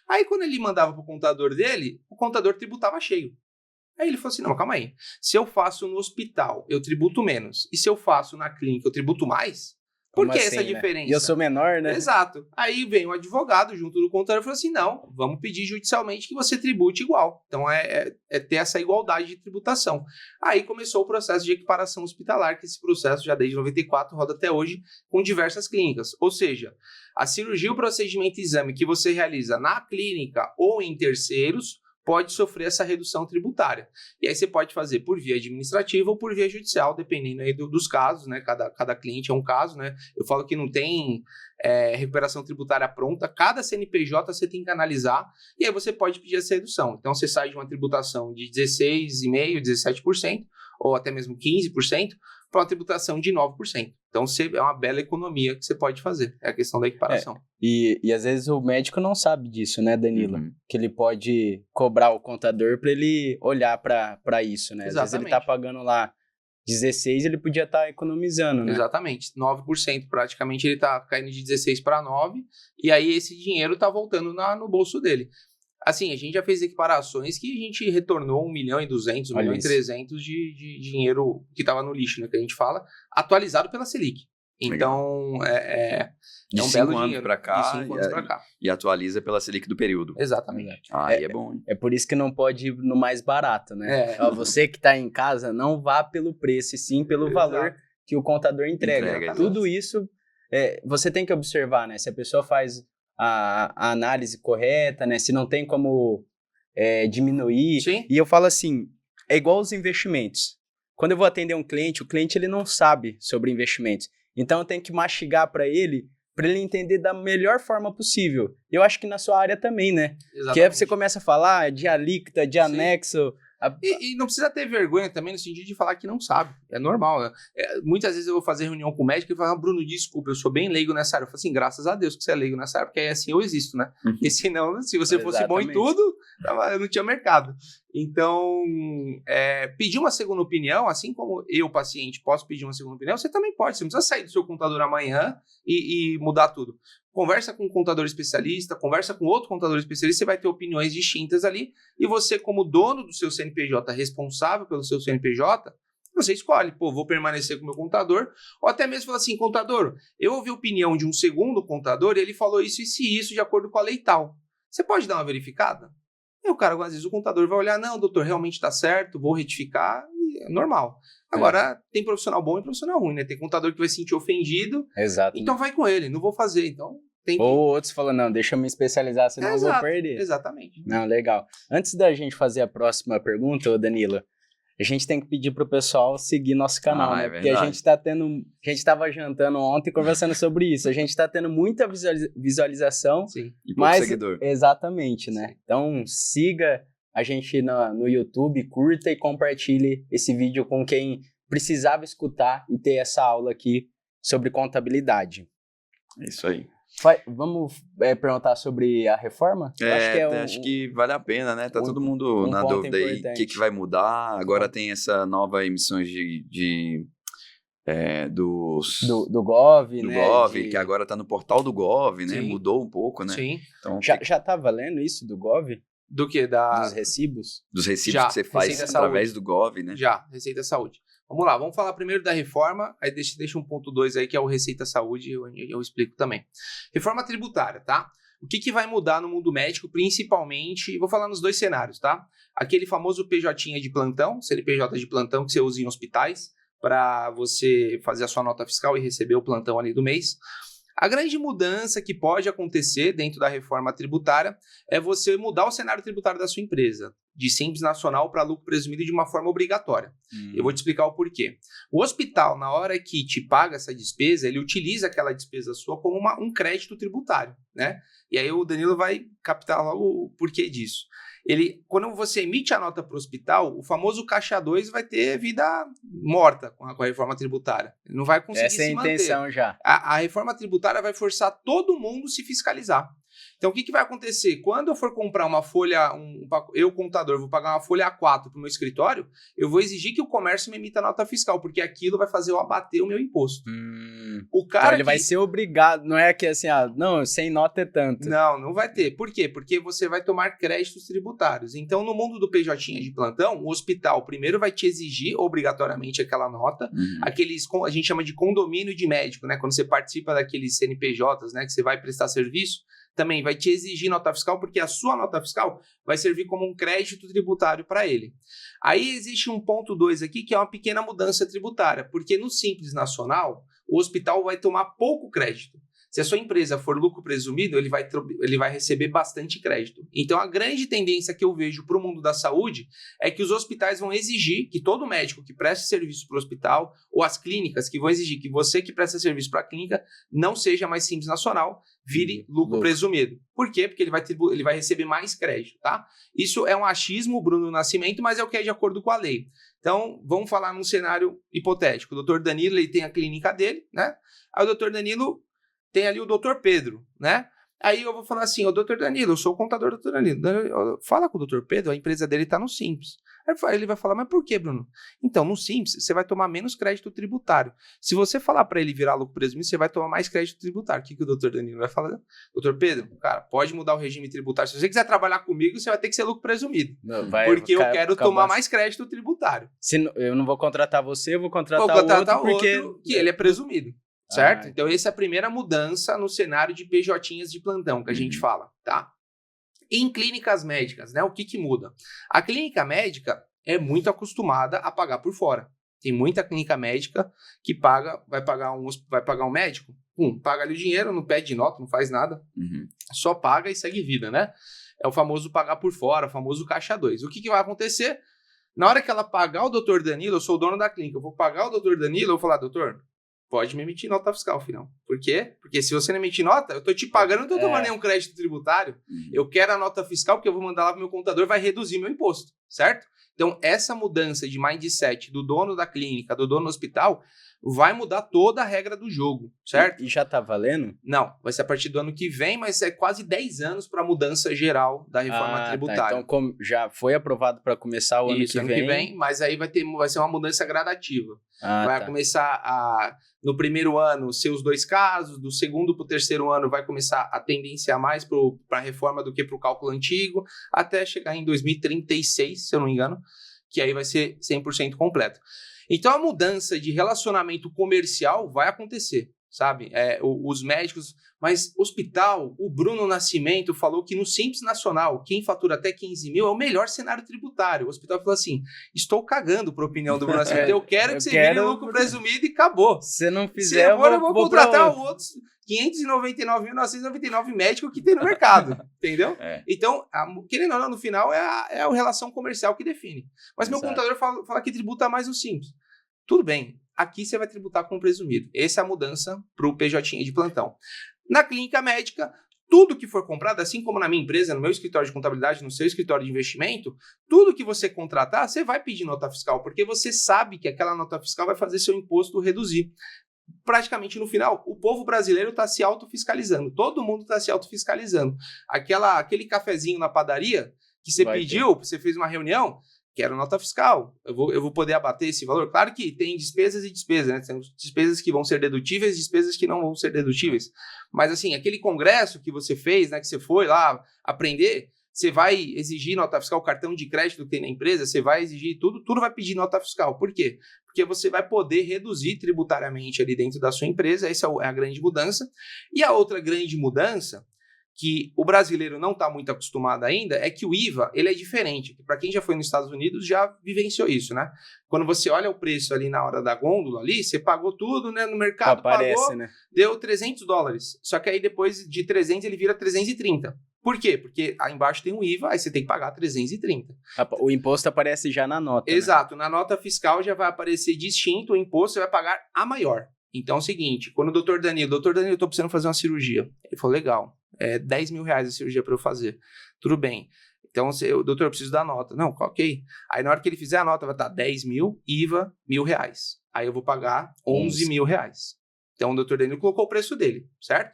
Aí quando ele mandava pro contador dele, o contador tributava cheio. Aí ele falou assim, não, calma aí, se eu faço no hospital, eu tributo menos, e se eu faço na clínica, eu tributo mais? Por que essa diferença? E eu sou menor, né? Exato. Aí vem um advogado junto do contador e falou assim, não, vamos pedir judicialmente que você tribute igual. Então é ter essa igualdade de tributação. Aí começou o processo de equiparação hospitalar, que esse processo já desde 94 roda até hoje com diversas clínicas. Ou seja, a cirurgia, o procedimento e exame que você realiza na clínica ou em terceiros pode sofrer essa redução tributária. E aí você pode fazer por via administrativa ou por via judicial, dependendo aí dos casos, né? Cada cliente é um caso, né? Eu falo que não tem recuperação tributária pronta, cada CNPJ você tem que analisar e aí você pode pedir essa redução. Então você sai de uma tributação de 16,5%, 17% ou até mesmo 15% para uma tributação de 9%. Então é uma bela economia que você pode fazer, é a questão da equiparação. E às vezes o médico não sabe disso, né, Danilo? Uhum. Que ele pode cobrar o contador para ele olhar para isso, né? Às vezes ele está pagando lá 16, ele podia estar economizando, né? Exatamente, 9% praticamente ele está caindo de 16 para 9, e aí esse dinheiro está voltando no bolso dele. Assim, a gente já fez equiparações que a gente retornou 1.200.000, 1.300.000 de dinheiro que estava no lixo, né, que a gente fala, atualizado pela Selic. Então, de um 5 belo anos dinheiro. Para cá, de 5 anos para cá. E atualiza pela Selic do período. Exatamente. Aí é bom, hein? É por isso que não pode ir no mais barato, né? Você que está em casa, não vá pelo preço, e sim pelo valor que o contador entrega. Tudo isso você tem que observar, né? Se a pessoa faz a análise correta, né? Se não tem como diminuir. Sim. E eu falo assim, é igual os investimentos. Quando eu vou atender um cliente, o cliente ele não sabe sobre investimentos. Então eu tenho que mastigar para ele entender da melhor forma possível. Eu acho que na sua área também, né? Exatamente. Que aí você começa a falar de alíquota, de anexo. E não precisa ter vergonha também no sentido de falar que não sabe. É normal, né? Muitas vezes eu vou fazer reunião com o médico e falo, Bruno, desculpa, eu sou bem leigo nessa área. Eu falo assim, graças a Deus que você é leigo nessa área, porque aí assim eu existo, né? Porque senão, se você fosse bom em tudo, eu não tinha mercado. Então, pedir uma segunda opinião, assim como eu, paciente, posso pedir uma segunda opinião, você também pode. Você não precisa sair do seu contador amanhã e mudar tudo. Conversa com um contador especialista, conversa com outro contador especialista, você vai ter opiniões distintas ali. E você, como dono do seu CNPJ, responsável pelo seu CNPJ, você escolhe, vou permanecer com o meu contador, ou até mesmo fala assim, contador, eu ouvi a opinião de um segundo contador e ele falou isso e isso de acordo com a lei tal. Você pode dar uma verificada? E o cara, às vezes, o contador vai olhar, não, doutor, realmente está certo, vou retificar, e é normal. Agora, tem profissional bom e profissional ruim, né? Tem contador que vai se sentir ofendido, Exato. Então vai com ele, não vou fazer, então... Ou outros falam, não, deixa eu me especializar, senão eu vou perder. Exatamente. Não, legal. Antes da gente fazer a próxima pergunta, Danilo, a gente tem que pedir pro pessoal seguir nosso canal, né? Porque a gente tá tendo... A gente tava jantando ontem conversando sobre isso. A gente tá tendo muita visualização. Sim. E pouco seguidor. Exatamente, né? Então, siga a gente no YouTube, curta e compartilhe esse vídeo com quem precisava escutar e ter essa aula aqui sobre contabilidade. É isso aí. Vamos perguntar sobre a reforma? Acho que vale a pena, né? Tá todo mundo na dúvida aí, o que vai mudar. Agora tem essa nova emissão do Gov, né? Do Gov, que agora tá no portal do Gov, né? Sim. Mudou um pouco, né? Sim. Então, já tá valendo isso do Gov? Do que? Dos recibos? Dos recibos que você faz através do Gov, né? Já, Receita Saúde. Vamos lá, vamos falar primeiro da reforma, aí deixa um ponto 2 aí, que é o Receita Saúde, eu explico também. Reforma tributária, tá? O que vai mudar no mundo médico, principalmente, vou falar nos dois cenários, tá? Aquele famoso PJ de plantão, CNPJ de plantão que você usa em hospitais, para você fazer a sua nota fiscal e receber o plantão ali do mês. A grande mudança que pode acontecer dentro da reforma tributária é você mudar o cenário tributário da sua empresa, de Simples Nacional para lucro presumido de uma forma obrigatória. Eu vou te explicar o porquê. O hospital, na hora que te paga essa despesa, ele utiliza aquela despesa sua como um crédito tributário, né? E aí o Danilo vai captar logo o porquê disso. Quando você emite a nota para o hospital, o famoso caixa 2 vai ter vida morta com a reforma tributária. Ele não vai conseguir se manter. Essa é a intenção já. A reforma tributária vai forçar todo mundo a se fiscalizar. Então, o que vai acontecer? Quando eu for comprar uma folha, eu, contador, vou pagar uma folha A4 para o meu escritório, eu vou exigir que o comércio me emita nota fiscal, porque aquilo vai fazer eu abater o meu imposto. O cara então ele vai ser obrigado, não é que assim, não, sem nota é tanto. Não vai ter. Por quê? Porque você vai tomar créditos tributários. Então, no mundo do PJ de plantão, o hospital primeiro vai te exigir obrigatoriamente aquela nota, a gente chama de condomínio de médico, né? Quando você participa daqueles CNPJs, né, que você vai prestar serviço, também vai te exigir nota fiscal, porque a sua nota fiscal vai servir como um crédito tributário para ele. Aí existe um ponto 2 aqui, que é uma pequena mudança tributária, porque no Simples Nacional, o hospital vai tomar pouco crédito. Se a sua empresa for lucro presumido, ele vai receber bastante crédito. Então, a grande tendência que eu vejo para o mundo da saúde é que os hospitais vão exigir que todo médico que preste serviço para o hospital, ou as clínicas que vão exigir que você que presta serviço para a clínica não seja mais Simples Nacional, vire lucro presumido. Por quê? Porque ele vai receber mais crédito, tá? Isso é um achismo, Bruno Nascimento, mas é o que é de acordo com a lei. Então, vamos falar num cenário hipotético. O Dr. Danilo, ele tem a clínica dele, né? Aí o Dr. Danilo tem ali o Dr. Pedro, né? Aí eu vou falar assim, ô Dr. Danilo, eu sou o contador do Dr. Danilo. Fala com o Dr. Pedro, a empresa dele está no Simples. Aí ele vai falar, mas por que, Bruno? Então, no Simples, você vai tomar menos crédito tributário. Se você falar para ele virar lucro presumido, você vai tomar mais crédito tributário. O que o Dr. Danilo vai falar? Dr. Pedro, cara, pode mudar o regime tributário. Se você quiser trabalhar comigo, você vai ter que ser lucro presumido. Porque eu quero tomar mais crédito tributário. Eu não vou contratar você, eu vou contratar outro que ele é presumido. Certo? Então, essa é a primeira mudança no cenário de PJinhas de plantão que a gente fala, tá? Em clínicas médicas, né? O que muda? A clínica médica é muito acostumada a pagar por fora. Tem muita clínica médica que vai pagar um médico, paga ali o dinheiro, não pede nota, não faz nada, só paga e segue vida, né? É o famoso pagar por fora, o famoso caixa 2. O que vai acontecer? Na hora que ela pagar o Dr. Danilo, eu sou o dono da clínica, eu vou pagar o Dr. Danilo, eu vou falar, doutor, pode me emitir nota fiscal, filhão. Por quê? Porque se você não emitir nota, eu tô te pagando, não tô tomando nenhum crédito tributário. Eu quero a nota fiscal, porque eu vou mandar lá pro meu contador, vai reduzir meu imposto, certo? Então, essa mudança de mindset do dono da clínica, do dono do hospital, vai mudar toda a regra do jogo, certo? E já tá valendo? Não, vai ser a partir do ano que vem, mas é quase 10 anos para a mudança geral da reforma tributária. Tá. Então já foi aprovado para começar o ano que vem, mas aí vai ser uma mudança gradativa. Vai começar no primeiro ano ser os 2 casos, do segundo para o terceiro ano vai começar a tendenciar mais para a reforma do que para o cálculo antigo, até chegar em 2036, se eu não me engano, que aí vai ser 100% completo. Então, a mudança de relacionamento comercial vai acontecer, sabe? Os médicos... Mas hospital, o Bruno Nascimento falou que no Simples Nacional, quem fatura até 15 mil é o melhor cenário tributário. O hospital falou assim, estou cagando para a opinião do Bruno Nascimento. Eu quero que você vire lucro presumido e acabou. Se não fizer, eu vou contratar outros 599.999 médicos que tem no mercado, entendeu? Então, querendo ou não, no final é a relação comercial que define. Mas meu contador fala que tributa mais no Simples. Tudo bem, aqui você vai tributar com o presumido. Essa é a mudança para o PJ de plantão. Na clínica médica, tudo que for comprado, assim como na minha empresa, no meu escritório de contabilidade, no seu escritório de investimento, tudo que você contratar, você vai pedir nota fiscal, porque você sabe que aquela nota fiscal vai fazer seu imposto reduzir. Praticamente no final, o povo brasileiro está se autofiscalizando. Todo mundo está se autofiscalizando. Aquele cafezinho na padaria que você pediu, você fez uma reunião, quero nota fiscal. Eu vou poder abater esse valor? Claro que tem despesas e despesas, né? Tem despesas que vão ser dedutíveis e despesas que não vão ser dedutíveis. Mas assim, aquele congresso que você fez, né, que você foi lá aprender, você vai exigir nota fiscal, o cartão de crédito que tem na empresa, você vai exigir tudo vai pedir nota fiscal. Por quê? Porque você vai poder reduzir tributariamente ali dentro da sua empresa, essa é a grande mudança. E a outra grande mudança, que o brasileiro não está muito acostumado ainda, é que o IVA ele é diferente. Para quem já foi nos Estados Unidos, já vivenciou isso, né? Quando você olha o preço ali na hora da gôndola, ali, você pagou tudo, né? No mercado, pagou, né? Deu $300. Só que aí depois de 300 ele vira 330. Por quê? Porque aí embaixo tem um IVA, aí você tem que pagar 330. O imposto aparece já na nota. Exato. Né? Na nota fiscal já vai aparecer distinto o imposto, você vai pagar a maior. Então é o seguinte, quando o doutor Danilo, eu tô precisando fazer uma cirurgia. Ele falou, legal, R$10 mil a cirurgia para eu fazer. Tudo bem. Então, doutor, eu preciso da nota. Não, ok. Aí na hora que ele fizer a nota, vai estar 10 mil, IVA, R$1.000. Aí eu vou pagar 11 mil reais. Então o doutor Danilo colocou o preço dele, certo?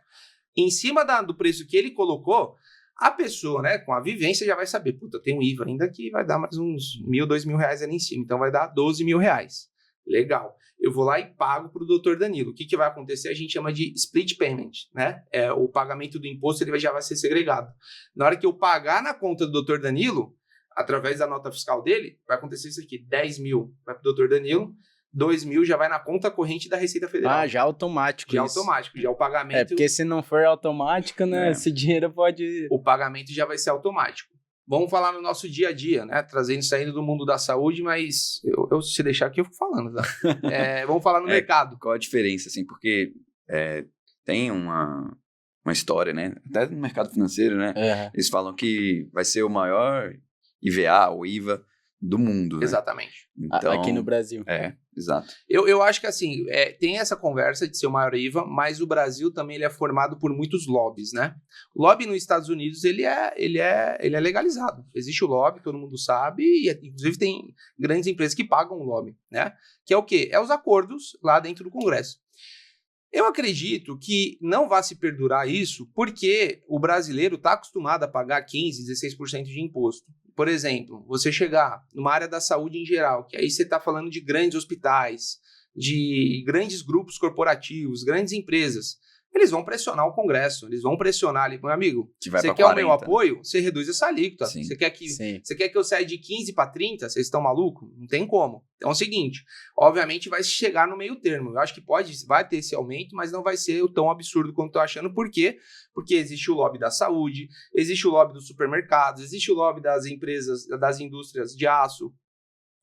Em cima do preço que ele colocou, a pessoa, né, com a vivência já vai saber, puta, eu tenho IVA ainda que vai dar mais uns R$1.000, R$2.000 ali em cima. Então vai dar R$12 mil. Legal. Eu vou lá e pago para o doutor Danilo. O que vai acontecer? A gente chama de split payment, né? O pagamento do imposto ele já vai ser segregado. Na hora que eu pagar na conta do doutor Danilo, através da nota fiscal dele, vai acontecer isso aqui. 10 mil vai para o doutor Danilo, 2 mil já vai na conta corrente da Receita Federal. Ah, já automático. Já automático, já o pagamento... porque se não for automático, né? Esse dinheiro pode... O pagamento já vai ser automático. Vamos falar no nosso dia a dia, né? Saindo do mundo da saúde, mas eu se deixar aqui eu fico falando, tá? Vamos falar no mercado. Qual a diferença, assim? Porque tem uma história, né? Até no mercado financeiro, né? Eles falam que vai ser o maior IVA ou IVA do mundo, né? Exatamente. Então, aqui no Brasil. Exato. Eu acho que assim, tem essa conversa de ser o maior IVA, mas o Brasil também ele é formado por muitos lobbies, né? O lobby nos Estados Unidos, ele é legalizado. Existe o lobby, todo mundo sabe, e inclusive tem grandes empresas que pagam o lobby, né? Que é o quê? É os acordos lá dentro do Congresso. Eu acredito que não vai se perdurar isso porque o brasileiro está acostumado a pagar 15%, 16% de imposto. Por exemplo, você chegar numa área da saúde em geral, que aí você está falando de grandes hospitais, de grandes grupos corporativos, grandes empresas, eles vão pressionar o Congresso, eles vão pressionar ali, meu amigo, você quer o meu apoio? Você reduz essa alíquota. Você quer que eu saia de 15 para 30? Vocês estão malucos? Não tem como. Então é o seguinte, obviamente vai chegar no meio termo. Eu acho que vai ter esse aumento, mas não vai ser tão absurdo quanto eu tô achando. Por quê? Porque existe o lobby da saúde, existe o lobby dos supermercados, existe o lobby das empresas, das indústrias de aço.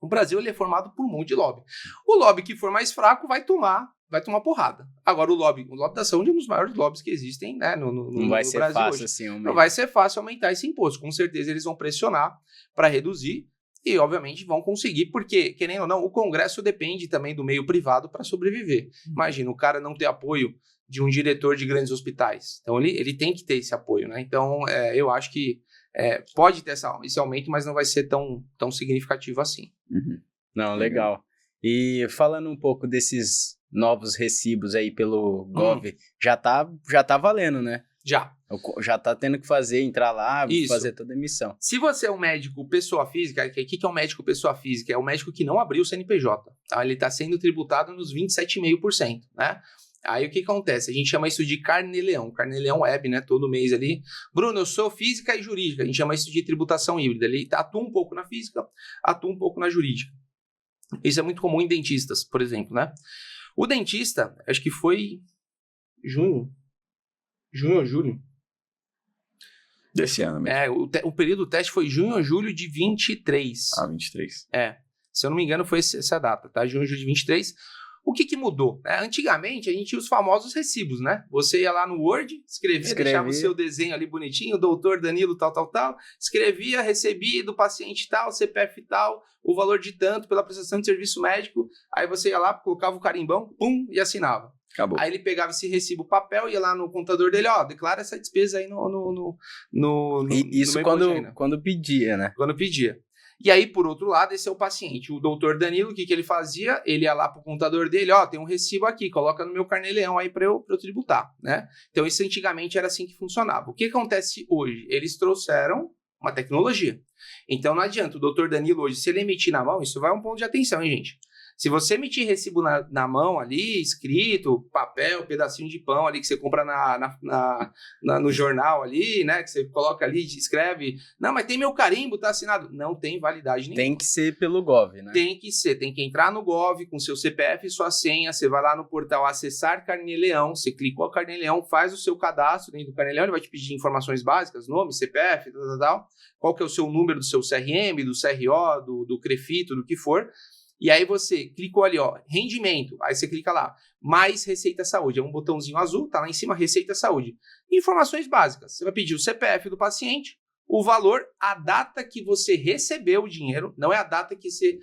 O Brasil ele é formado por um monte de lobby. O lobby que for mais fraco vai tomar porrada. Agora, o lobby da saúde é um dos maiores lobbies que existem, né, no vai ser Brasil fácil hoje. Assim, não vai ser fácil aumentar esse imposto. Com certeza eles vão pressionar para reduzir e, obviamente, vão conseguir, porque, querendo ou não, o Congresso depende também do meio privado para sobreviver. Imagina, o cara não ter apoio de um diretor de grandes hospitais. Então, ele tem que ter esse apoio, né? Então, eu acho que pode ter esse aumento, mas não vai ser tão significativo assim. Não, legal. E falando um pouco desses novos recibos aí pelo Gov, já tá valendo, né? Já tá tendo que entrar lá, fazer toda a emissão. Se você é um médico pessoa física, o que é um médico pessoa física? É o médico que não abriu o CNPJ, tá? Ele está sendo tributado nos 27,5%, né? Aí o que acontece? A gente chama isso de carnê-leão web, né? Todo mês ali. Bruno, eu sou física e jurídica. A gente chama isso de tributação híbrida. Ele atua um pouco na física, atua um pouco na jurídica. Isso é muito comum em dentistas, por exemplo, né? O dentista, acho que foi junho ou julho. Desse ano mesmo. O período do teste foi junho ou julho de 23. 23. Se eu não me engano foi essa data, tá? Junho ou julho de 23. O que mudou? Antigamente, a gente tinha os famosos recibos, né? Você ia lá no Word, escrevia, deixava o seu desenho ali bonitinho, doutor Danilo, tal, escrevia, recebia do paciente tal, CPF tal, o valor de tanto pela prestação de serviço médico, aí você ia lá, colocava o carimbão, pum, e assinava. Acabou. Aí ele pegava esse recibo papel, ia lá no contador dele, declara essa despesa aí no isso quando pedia, né? Quando pedia. E aí, por outro lado, esse é o paciente. O doutor Danilo, o que ele fazia? Ele ia lá pro contador dele, tem um recibo aqui, coloca no meu carnê-leão aí para eu tributar, né? Então, isso antigamente era assim que funcionava. O que acontece hoje? Eles trouxeram uma tecnologia. Então, não adianta. O doutor Danilo hoje, se ele emitir na mão, isso vai um ponto de atenção, hein, gente? Se você emitir recibo na mão ali, escrito, papel, pedacinho de pão ali que você compra no jornal ali, né? Que você coloca ali, escreve. Não, mas tem meu carimbo, tá assinado. Não tem validade nenhuma. Tem que ser pelo Gov, né? Tem que ser. Tem que entrar no Gov com seu CPF e sua senha. Você vai lá no portal Acessar Carnê-Leão. Você clica o Carnê-Leão, faz o seu cadastro dentro do Carnê-Leão. Ele vai te pedir informações básicas, nome, CPF, tal. Qual que é o seu número do seu CRM, do CRO, do CREFITO, do que for. E aí você clicou ali, rendimento. Aí você clica lá, mais Receita Saúde. É um botãozinho azul, tá lá em cima, Receita Saúde. Informações básicas. Você vai pedir o CPF do paciente, o valor, a data que você recebeu o dinheiro, não é a data que você...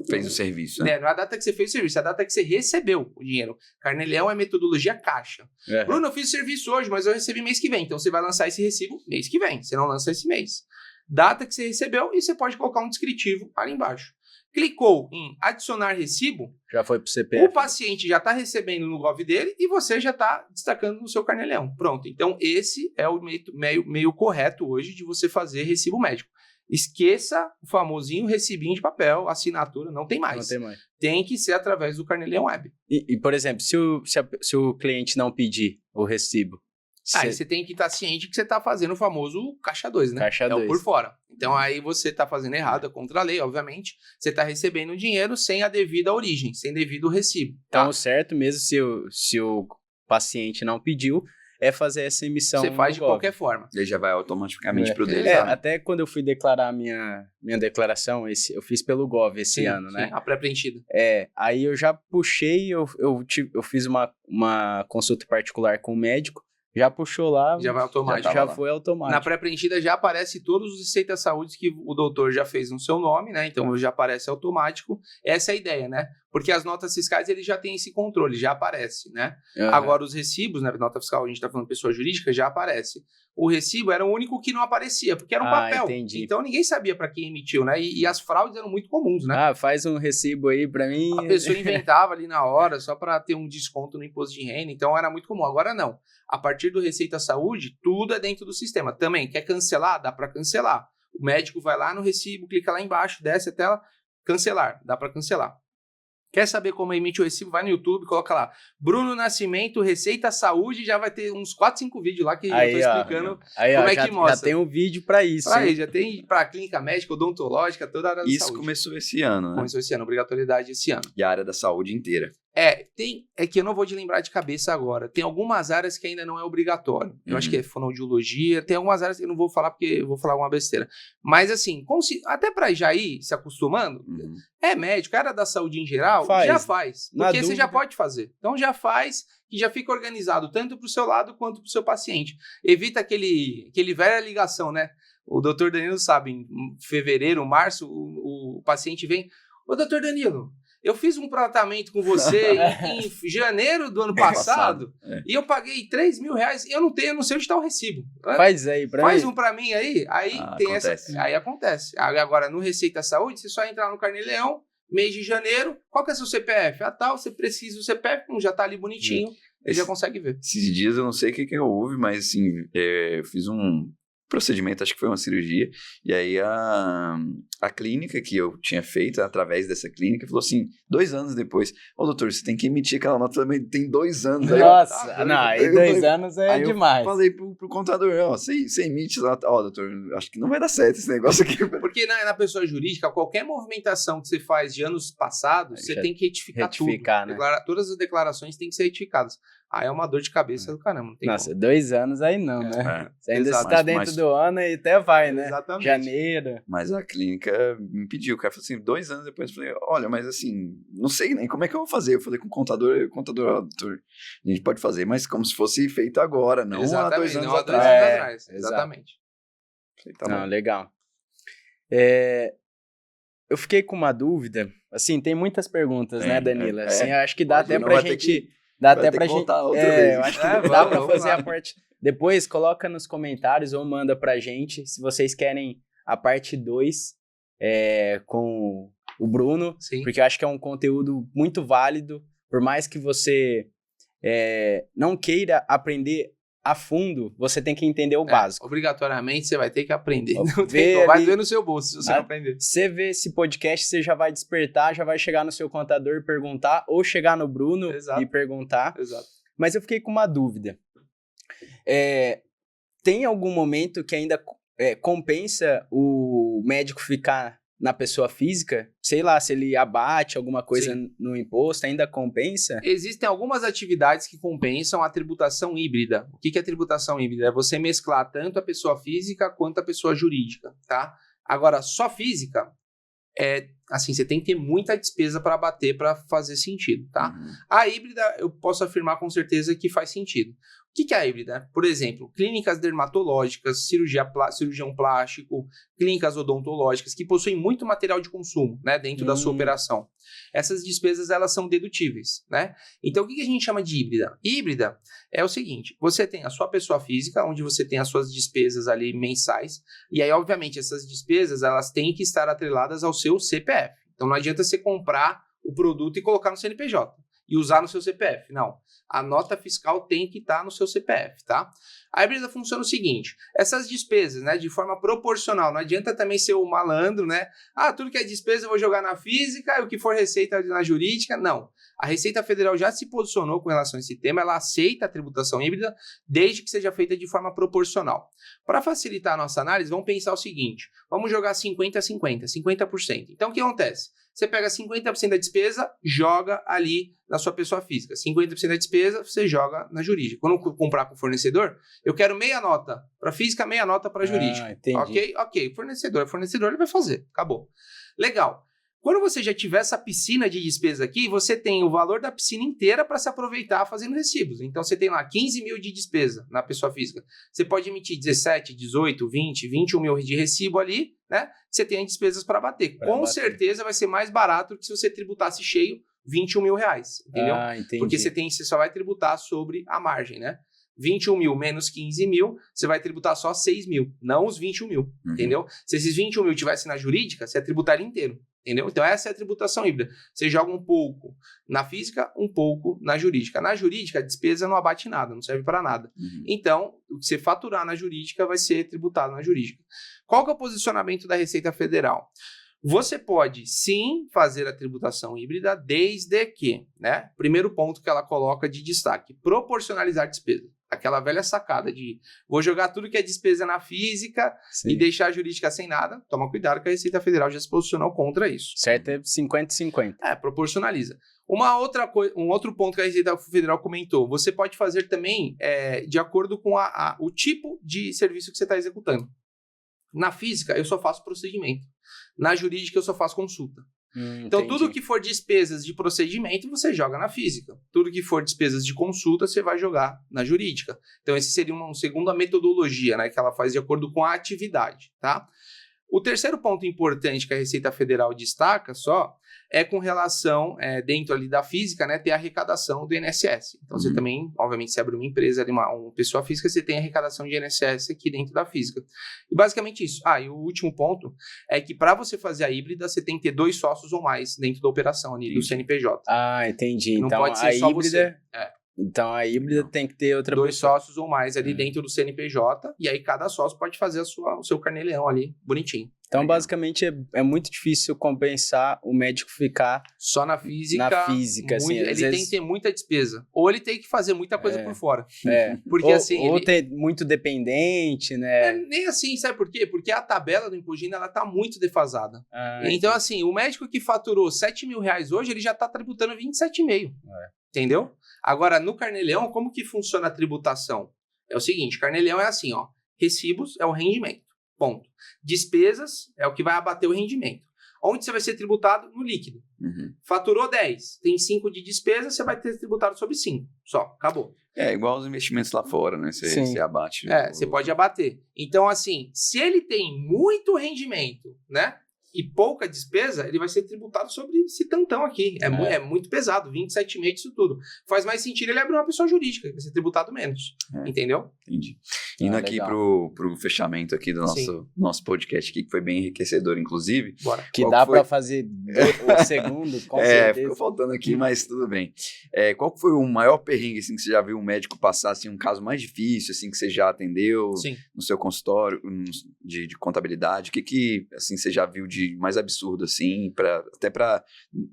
fez o serviço, né? Não é a data que você fez o serviço, é a data que você recebeu o dinheiro. Carnê-leão é metodologia caixa. Bruno, eu fiz o serviço hoje, mas eu recebi mês que vem. Então você vai lançar esse recibo mês que vem. Você não lança esse mês. Data que você recebeu e você pode colocar um descritivo ali embaixo. Clicou em adicionar recibo, já foi para o CPF. O paciente já está recebendo no Gov dele e você já está destacando no seu carnê-leão. Pronto. Então, esse é o meio correto hoje de você fazer recibo médico. Esqueça o famosinho recibinho de papel, assinatura, não tem mais. Não tem mais. Tem que ser através do carnê-leão web. E, por exemplo, se o cliente não pedir o recibo, aí você tem que estar ciente que você está fazendo o famoso caixa 2, né? Caixa 2. É o por fora. Então aí você está fazendo errado, é contra a lei, obviamente. Você está recebendo o dinheiro sem a devida origem, sem devido recibo. Tá? Então, certo mesmo, se o paciente não pediu, é fazer essa emissão. Você faz de qualquer forma. Ele já vai automaticamente pro dele. Até quando eu fui declarar a minha declaração, eu fiz pelo Gov esse ano, né? A pré-preenchida. Aí eu já puxei, eu fiz uma consulta particular com o médico, já puxou lá. Já vai automático. Já foi automático. Na pré-preenchida já aparece todos os Receita Saúde que o doutor já fez no seu nome, né? Então já aparece automático. Essa é a ideia, né? Porque as notas fiscais, ele já tem esse controle, já aparece, né? Uhum. Agora os recibos, né? Nota fiscal, a gente tá falando pessoa jurídica, já aparece. O recibo era o único que não aparecia, porque era um papel. Entendi. Então ninguém sabia para quem emitiu, né? E as fraudes eram muito comuns, né? Faz um recibo aí para mim. A pessoa inventava ali na hora, só para ter um desconto no imposto de renda. Então era muito comum. Agora não. A partir do Receita Saúde, tudo é dentro do sistema. Também, quer cancelar? Dá para cancelar. O médico vai lá no recibo, clica lá embaixo, desce a tela, cancelar. Dá para cancelar. Quer saber como emite o recibo? Vai no YouTube, coloca lá Bruno Nascimento, Receita Saúde, já vai ter uns 4, 5 vídeos lá que eu tô explicando como é que mostra. Já tem um vídeo para isso. Já tem para clínica médica, odontológica, toda a área da saúde. Isso começou esse ano, né? Começou esse ano, obrigatoriedade esse ano. E a área da saúde inteira. É que eu não vou te lembrar de cabeça agora. Tem algumas áreas que ainda não é obrigatório. Eu acho que é fonoaudiologia. Tem algumas áreas que eu não vou falar porque eu vou falar uma besteira. Mas assim, até pra já ir se acostumando, é médico, área da saúde em geral, já faz. Porque você já pode fazer. Então já faz e já fica organizado, tanto pro seu lado quanto pro seu paciente. Evita aquele velha ligação, né? O doutor Danilo sabe, em fevereiro, março, o paciente vem, ô doutor Danilo, eu fiz um tratamento com você em janeiro do ano passado e eu paguei R$3.000 e eu não sei onde está o recibo. Faz aí pra mim. Faz um pra mim aí. Aí tem acontece. Aí acontece. Agora, no Receita Saúde, você só entra no carnê-leão, mês de janeiro, qual que é seu CPF? Ah, tal, você precisa do CPF, já tá ali bonitinho, ele já consegue ver. Esses dias eu não sei o que houve, mas assim, eu fiz um procedimento, acho que foi uma cirurgia, e aí a clínica que eu tinha feito, através dessa clínica, falou assim, 2 anos depois, doutor, você tem que emitir aquela nota também, tem 2 anos. Nossa, aí 2 anos é demais. Eu falei pro contador, você emite lá, doutor, acho que não vai dar certo esse negócio aqui. Porque na pessoa jurídica, qualquer movimentação que você faz de anos passados, você tem que retificar tudo. Né? Todas as declarações têm que ser retificadas. Aí é uma dor de cabeça do caramba. Nossa, 2 anos aí não, né? Você ainda está dentro do ano e até vai, né? Exatamente. Janeiro. Mas a clínica me pediu, o cara falou assim, 2 anos depois, eu falei, olha, mas assim, não sei nem como é que eu vou fazer. Eu falei com o contador, doutor, a gente pode fazer, mas como se fosse feito agora, não há 2 anos atrás. Exatamente. Falei, tá bom. Legal. Eu fiquei com uma dúvida, assim, tem muitas perguntas, né, Danila? Assim, acho que dá até pra gente... Dá até pra gente... eu acho que dá pra fazer a parte... Depois, coloca nos comentários ou manda pra gente se vocês querem a parte 2 com o Bruno. Sim. Porque eu acho que é um conteúdo muito válido. Por mais que você não queira aprender a fundo, você tem que entender o básico. Obrigatoriamente, você vai ter que aprender. Vai doer no seu bolso se você não aprender. Você vê esse podcast, você já vai despertar, já vai chegar no seu contador e perguntar, ou chegar no Bruno e perguntar. Exato. Mas eu fiquei com uma dúvida. Tem algum momento que ainda compensa o médico ficar na pessoa física? Sei lá, se ele abate alguma coisa no imposto, ainda compensa? Existem algumas atividades que compensam a tributação híbrida. O que é tributação híbrida? É você mesclar tanto a pessoa física quanto a pessoa jurídica, tá? Agora, só física, assim, você tem que ter muita despesa para abater para fazer sentido, tá? A híbrida, eu posso afirmar com certeza que faz sentido. O que é a híbrida? Por exemplo, clínicas dermatológicas, cirurgião plástico, clínicas odontológicas que possuem muito material de consumo, né, dentro da sua operação. Essas despesas, elas são dedutíveis, né? Então, o que a gente chama de híbrida? Híbrida é o seguinte, você tem a sua pessoa física, onde você tem as suas despesas ali mensais, e aí, obviamente, essas despesas, elas têm que estar atreladas ao seu CPF. Então, não adianta você comprar o produto e colocar no CNPJ e usar no seu CPF, não. A nota fiscal tem que estar no seu CPF, tá? A híbrida funciona o seguinte, essas despesas, né, de forma proporcional, não adianta também ser o malandro, né? Tudo que é despesa eu vou jogar na física e o que for receita na jurídica, não. A Receita Federal já se posicionou com relação a esse tema, ela aceita a tributação híbrida desde que seja feita de forma proporcional. Para facilitar a nossa análise, vamos pensar o seguinte, vamos jogar 50%. Então, o que acontece? Você pega 50% da despesa, joga ali na sua pessoa física. 50% da despesa, você joga na jurídica. Quando eu comprar com o fornecedor, eu quero meia nota para física, meia nota para jurídica. Ok. Fornecedor ele vai fazer. Acabou. Legal. Quando você já tiver essa piscina de despesa aqui, você tem o valor da piscina inteira para se aproveitar fazendo recibos. Então, você tem lá 15 mil de despesa na pessoa física. Você pode emitir 17, 18, 20, 21 mil de recibo ali, né? Você tem despesas para bater. Com certeza vai ser mais barato do que se você tributasse cheio 21 mil reais, entendeu? Porque você só vai tributar sobre a margem, né? 21 mil menos 15 mil, você vai tributar só 6 mil, não os 21 mil, entendeu? Se esses 21 mil tivessem na jurídica, você ia tributar inteiro. Entendeu? Então, essa é a tributação híbrida. Você joga um pouco na física, um pouco na jurídica. Na jurídica, a despesa não abate nada, não serve para nada. Então, o que você faturar na jurídica vai ser tributado na jurídica. Qual que é o posicionamento da Receita Federal? Você pode, sim, fazer a tributação híbrida desde que, né? Primeiro ponto que ela coloca de destaque, proporcionalizar despesa. Aquela velha sacada de vou jogar tudo que é despesa na física e deixar a jurídica sem nada. Toma cuidado que a Receita Federal já se posicionou contra isso. Certo, é 50-50. Proporcionaliza. Um outro ponto que a Receita Federal comentou, você pode fazer também de acordo com o tipo de serviço que você está executando. Na física, eu só faço procedimento. Na jurídica, eu só faço consulta. Então, tudo que for despesas de procedimento, você joga na física. Tudo que for despesas de consulta, você vai jogar na jurídica. Então, esse seria uma segunda metodologia, né, que ela faz de acordo com a atividade, tá? O terceiro ponto importante que a Receita Federal destaca só é com relação, dentro ali da física, né, ter a arrecadação do INSS. Então, você também, obviamente, se abre uma empresa, uma pessoa física, você tem a arrecadação de INSS aqui dentro da física. E basicamente isso. E o último ponto é que para você fazer a híbrida, você tem que ter 2 sócios ou mais dentro da operação ali, do CNPJ. Entendi. Não então, pode ser a só híbrida... você. Então, a híbrida tem que ter outra 2 pessoa. sócios ou mais ali dentro do CNPJ, e aí cada sócio pode fazer o seu carnê-leão ali, bonitinho. Então, basicamente, é muito difícil compensar o médico ficar só na física. Na física, assim. Ele tem que ter muita despesa. Ou ele tem que fazer muita coisa por fora. Porque, ou ter muito dependente, né? Nem assim, sabe por quê? Porque a tabela do Imposto de Renda, ela tá muito defasada. Então, assim, o médico que faturou R$7.000 hoje, ele já tá tributando 27,5. Entendeu? Agora, no Carnê-Leão, como que funciona a tributação? É o seguinte, Carnê-Leão é assim, ó. Recibos é o rendimento. Ponto. Despesas é o que vai abater o rendimento. Onde você vai ser tributado? No líquido. Faturou 10, tem 5 de despesa, você vai ter tributado sobre 5. Só, acabou. Igual os investimentos lá fora, né? Você abate. Você pode abater. Então, assim, se ele tem muito rendimento, né? E pouca despesa, ele vai ser tributado sobre esse tantão aqui. É muito pesado, 27,5 disso tudo. Faz mais sentido ele abrir uma pessoa jurídica, que vai ser tributado menos. Entendeu? Entendi. Indo aqui pro fechamento aqui do nosso podcast aqui, que foi bem enriquecedor, inclusive. Bora. Que dá para fazer o segundo, com certeza. Ficou faltando aqui, mas tudo bem. Qual foi o maior perrengue, assim, que você já viu um médico passar, assim, um caso mais difícil, assim, que você já atendeu no seu consultório de contabilidade? O que assim, você já viu de mais absurdo, assim, até para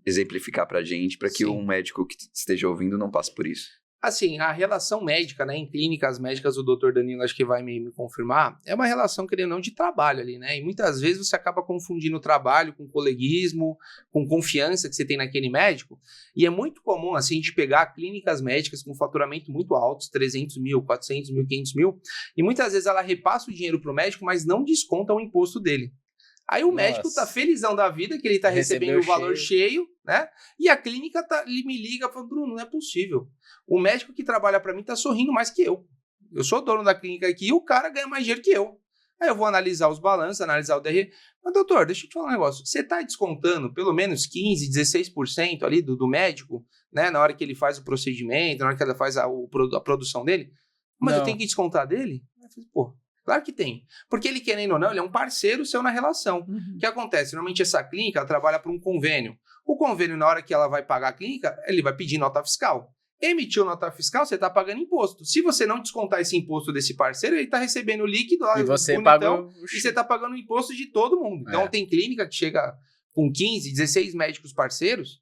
exemplificar pra gente, para que um médico que esteja ouvindo não passe por isso? Assim, a relação médica, né, em clínicas médicas, o doutor Danilo acho que vai me confirmar, é uma relação, querendo ou não, de trabalho ali, né? E muitas vezes você acaba confundindo o trabalho com coleguismo, com confiança que você tem naquele médico. E é muito comum, assim, a gente pegar clínicas médicas com faturamento muito altos, 300 mil, 400 mil, 500 mil, e muitas vezes ela repassa o dinheiro pro médico, mas não desconta o imposto dele. Aí o médico tá felizão da vida, que ele tá recebendo o valor cheio, né? E a clínica me liga e fala, Bruno, não é possível. O médico que trabalha para mim tá sorrindo mais que eu. Eu sou dono da clínica aqui e o cara ganha mais dinheiro que eu. Aí eu vou analisar os balanços, analisar o DRE. Mas, doutor, deixa eu te falar um negócio. Você tá descontando pelo menos 15%, 16% ali do médico, né? Na hora que ele faz o procedimento, na hora que ele faz a produção dele. Mas eu tenho que descontar dele? Eu falei, pô, claro que tem. Porque ele, querendo ou não, ele é um parceiro seu na relação. O que acontece? Normalmente essa clínica ela trabalha por um convênio. O convênio, na hora que ela vai pagar a clínica, ele vai pedir nota fiscal. Emitiu nota fiscal, você está pagando imposto. Se você não descontar esse imposto desse parceiro, ele está recebendo líquido lá, e você bonitão, e você está pagando o imposto de todo mundo. Então tem clínica que chega com 15, 16 médicos parceiros,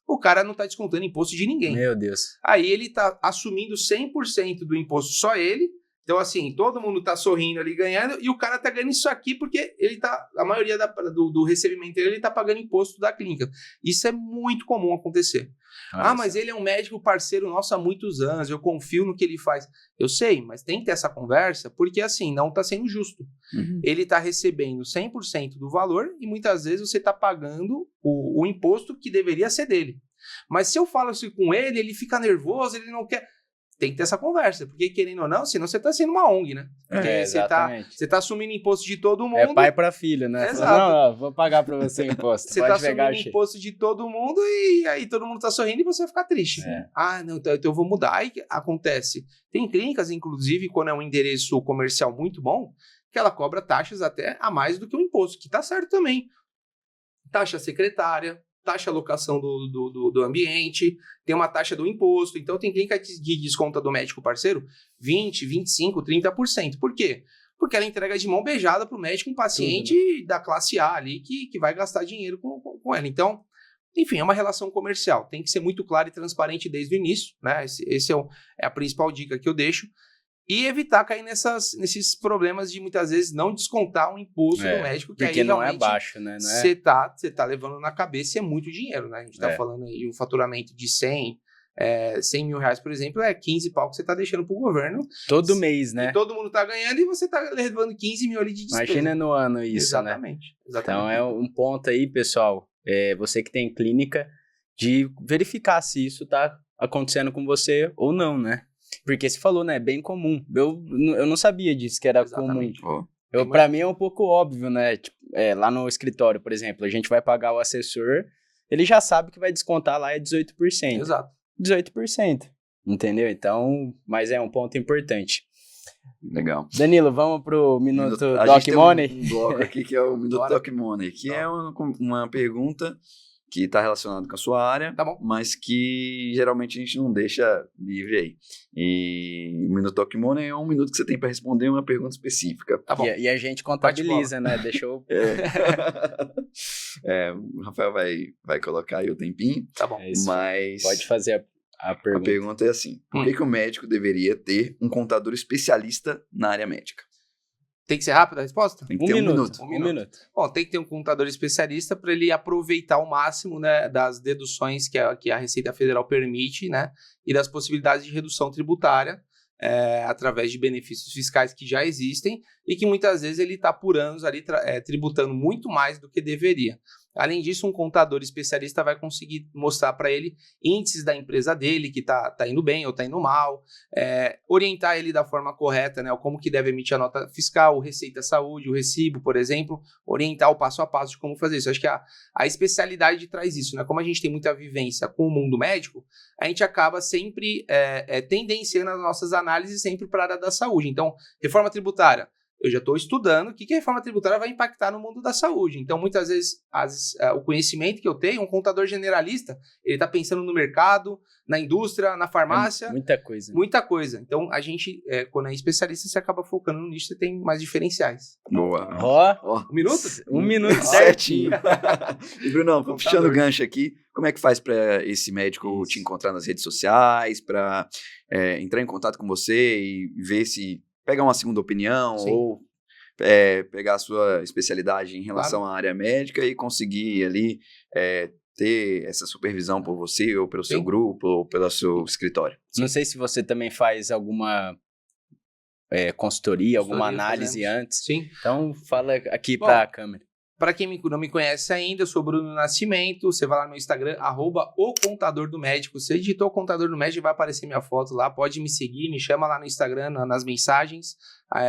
o cara não está descontando imposto de ninguém. Meu Deus. Aí ele está assumindo 100% do imposto, só ele. Então, assim, todo mundo tá sorrindo ali, ganhando, e o cara tá ganhando isso aqui porque ele tá, a maioria do recebimento dele, ele tá pagando imposto da clínica. Isso é muito comum acontecer. Mas ele é um médico parceiro nosso há muitos anos, eu confio no que ele faz. Eu sei, mas tem que ter essa conversa, porque assim, não tá sendo justo. Ele tá recebendo 100% do valor e muitas vezes você tá pagando o imposto que deveria ser dele. Mas se eu falo isso com ele, ele fica nervoso, ele não quer... Tem que ter essa conversa, porque querendo ou não, senão você tá sendo uma ONG, né? Porque você tá assumindo imposto de todo mundo. É pai para filho, né? Exato. Não, vou pagar para você o imposto. Você tá assumindo imposto de todo mundo e aí todo mundo tá sorrindo e você vai ficar triste. Não, então eu vou mudar. Aí acontece. Tem clínicas, inclusive, quando é um endereço comercial muito bom, que ela cobra taxas até a mais do que o imposto, que tá certo também. Taxa secretária, taxa locação do ambiente, tem uma taxa do imposto. Então, tem clínica que desconta do médico parceiro 20%, 25%, 30%. Por quê? Porque ela entrega de mão beijada para o médico um paciente da classe A ali que vai gastar dinheiro com ela. Então, enfim, é uma relação comercial. Tem que ser muito claro e transparente desde o início, né? Esse é a principal dica que eu deixo. E evitar cair nesses problemas de muitas vezes não descontar um imposto do médico, que porque aí não é baixo, né? Você tá levando na cabeça e é muito dinheiro, né? A gente tá falando aí de um faturamento de 100 mil reais, por exemplo, é 15 pau que você tá deixando pro governo. Todo mês, né? E todo mundo tá ganhando e você tá levando 15 mil ali de despesa. Imagina no ano isso, Exatamente. né? Então é um ponto aí, pessoal, você que tem clínica, de verificar se isso tá acontecendo com você ou não, né? Porque você falou, né? É bem comum. Eu não sabia disso, que era comum. Pra mim é um pouco óbvio, né? Tipo, lá no escritório, por exemplo, a gente vai pagar o assessor, ele já sabe que vai descontar lá 18%. Exato. 18%, entendeu? Então, mas é um ponto importante. Legal. Danilo, vamos pro Minuto A Doc gente tem Money? um bloco aqui que é o Minuto Doc Money, que é uma pergunta que está relacionada com a sua área, tá bom, mas que geralmente a gente não deixa livre aí. E o Minuto Doc Money é um minuto que você tem para responder uma pergunta específica. Tá bom. E a gente contabiliza, né? Deixa eu... O Rafael vai colocar aí o tempinho. Tá bom. Mas... Pode fazer a pergunta. A pergunta é assim: por que o médico deveria ter um contador especialista na área médica? Tem que ser rápida a resposta? Tem que ter um minuto. Um minuto. Bom, tem que ter um contador especialista para ele aproveitar ao máximo, né, das deduções que a Receita Federal permite, né, e das possibilidades de redução tributária através de benefícios fiscais que já existem e que muitas vezes ele está por anos ali tributando muito mais do que deveria. Além disso, um contador especialista vai conseguir mostrar para ele índices da empresa dele, que tá indo bem ou está indo mal, orientar ele da forma correta, né, como que deve emitir a nota fiscal, o Receita Saúde, o recibo, por exemplo, orientar o passo a passo de como fazer isso. Eu acho que a especialidade traz isso, né? Como a gente tem muita vivência com o mundo médico, a gente acaba sempre tendenciando as nossas análises sempre para a área da saúde. Então, reforma tributária. Eu já estou estudando o que a reforma tributária vai impactar no mundo da saúde. Então, muitas vezes, o conhecimento que eu tenho, um contador generalista, ele está pensando no mercado, na indústria, na farmácia. Muita coisa. Muita coisa. Então, a gente, quando é especialista, você acaba focando no nicho e tem mais diferenciais. Boa. Um minuto? Um minuto certinho. E, Brunão, puxando o gancho aqui, como é que faz para esse médico te encontrar nas redes sociais, para entrar em contato com você e ver se pegar uma segunda opinião, sim, ou pegar a sua especialidade em relação à área médica e conseguir ali ter essa supervisão por você, ou pelo, sim, seu grupo, ou pelo seu escritório? Não sei se você também faz alguma consultoria, alguma análise antes. Sim. Então, fala aqui para a câmera. Para quem não me conhece ainda, eu sou Bruno Nascimento. Você vai lá no meu Instagram, @ocontadordomédico. Você digitou o Contador do Médico, vai aparecer minha foto lá. Pode me seguir, me chama lá no Instagram, nas mensagens.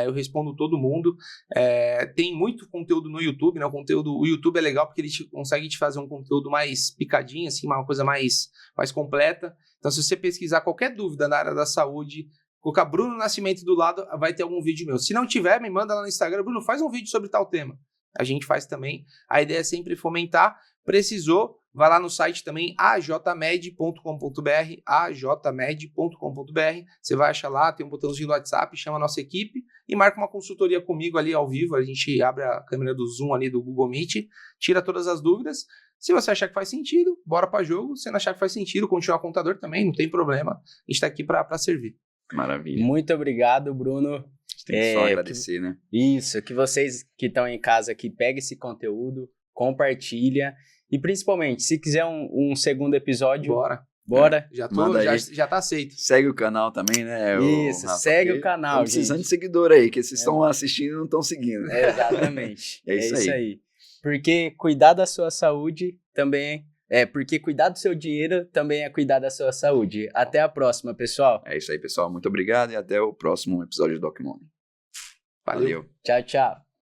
Eu respondo todo mundo. Tem muito conteúdo no YouTube, né? O YouTube é legal porque ele consegue te fazer um conteúdo mais picadinho, assim, uma coisa mais completa. Então, se você pesquisar qualquer dúvida na área da saúde, colocar Bruno Nascimento do lado, vai ter algum vídeo meu. Se não tiver, me manda lá no Instagram. Bruno, faz um vídeo sobre tal tema. A gente faz também. A ideia é sempre fomentar. Precisou, vai lá no site também, ajmed.com.br, ajmed.com.br. Você vai achar lá, tem um botãozinho do WhatsApp, chama a nossa equipe e marca uma consultoria comigo ali ao vivo. A gente abre a câmera do Zoom ali do Google Meet, tira todas as dúvidas. Se você achar que faz sentido, bora para jogo. Se não achar que faz sentido, continuar contador também, não tem problema. A gente está aqui para servir. Maravilha. Muito obrigado, Bruno. Tem que só agradecer, né? Isso, que vocês que estão em casa aqui, peguem esse conteúdo, compartilha e principalmente, se quiser um segundo episódio, bora. Já tá aceito. Segue o canal também, né? Isso, segue o canal, gente. Precisando de seguidor aí, que vocês estão assistindo e não estão seguindo. Exatamente. É isso aí. Porque cuidar da sua saúde também porque cuidar do seu dinheiro também é cuidar da sua saúde. Até a próxima, pessoal. É isso aí, pessoal. Muito obrigado e até o próximo episódio do Doc Money. Valeu. Tchau, tchau.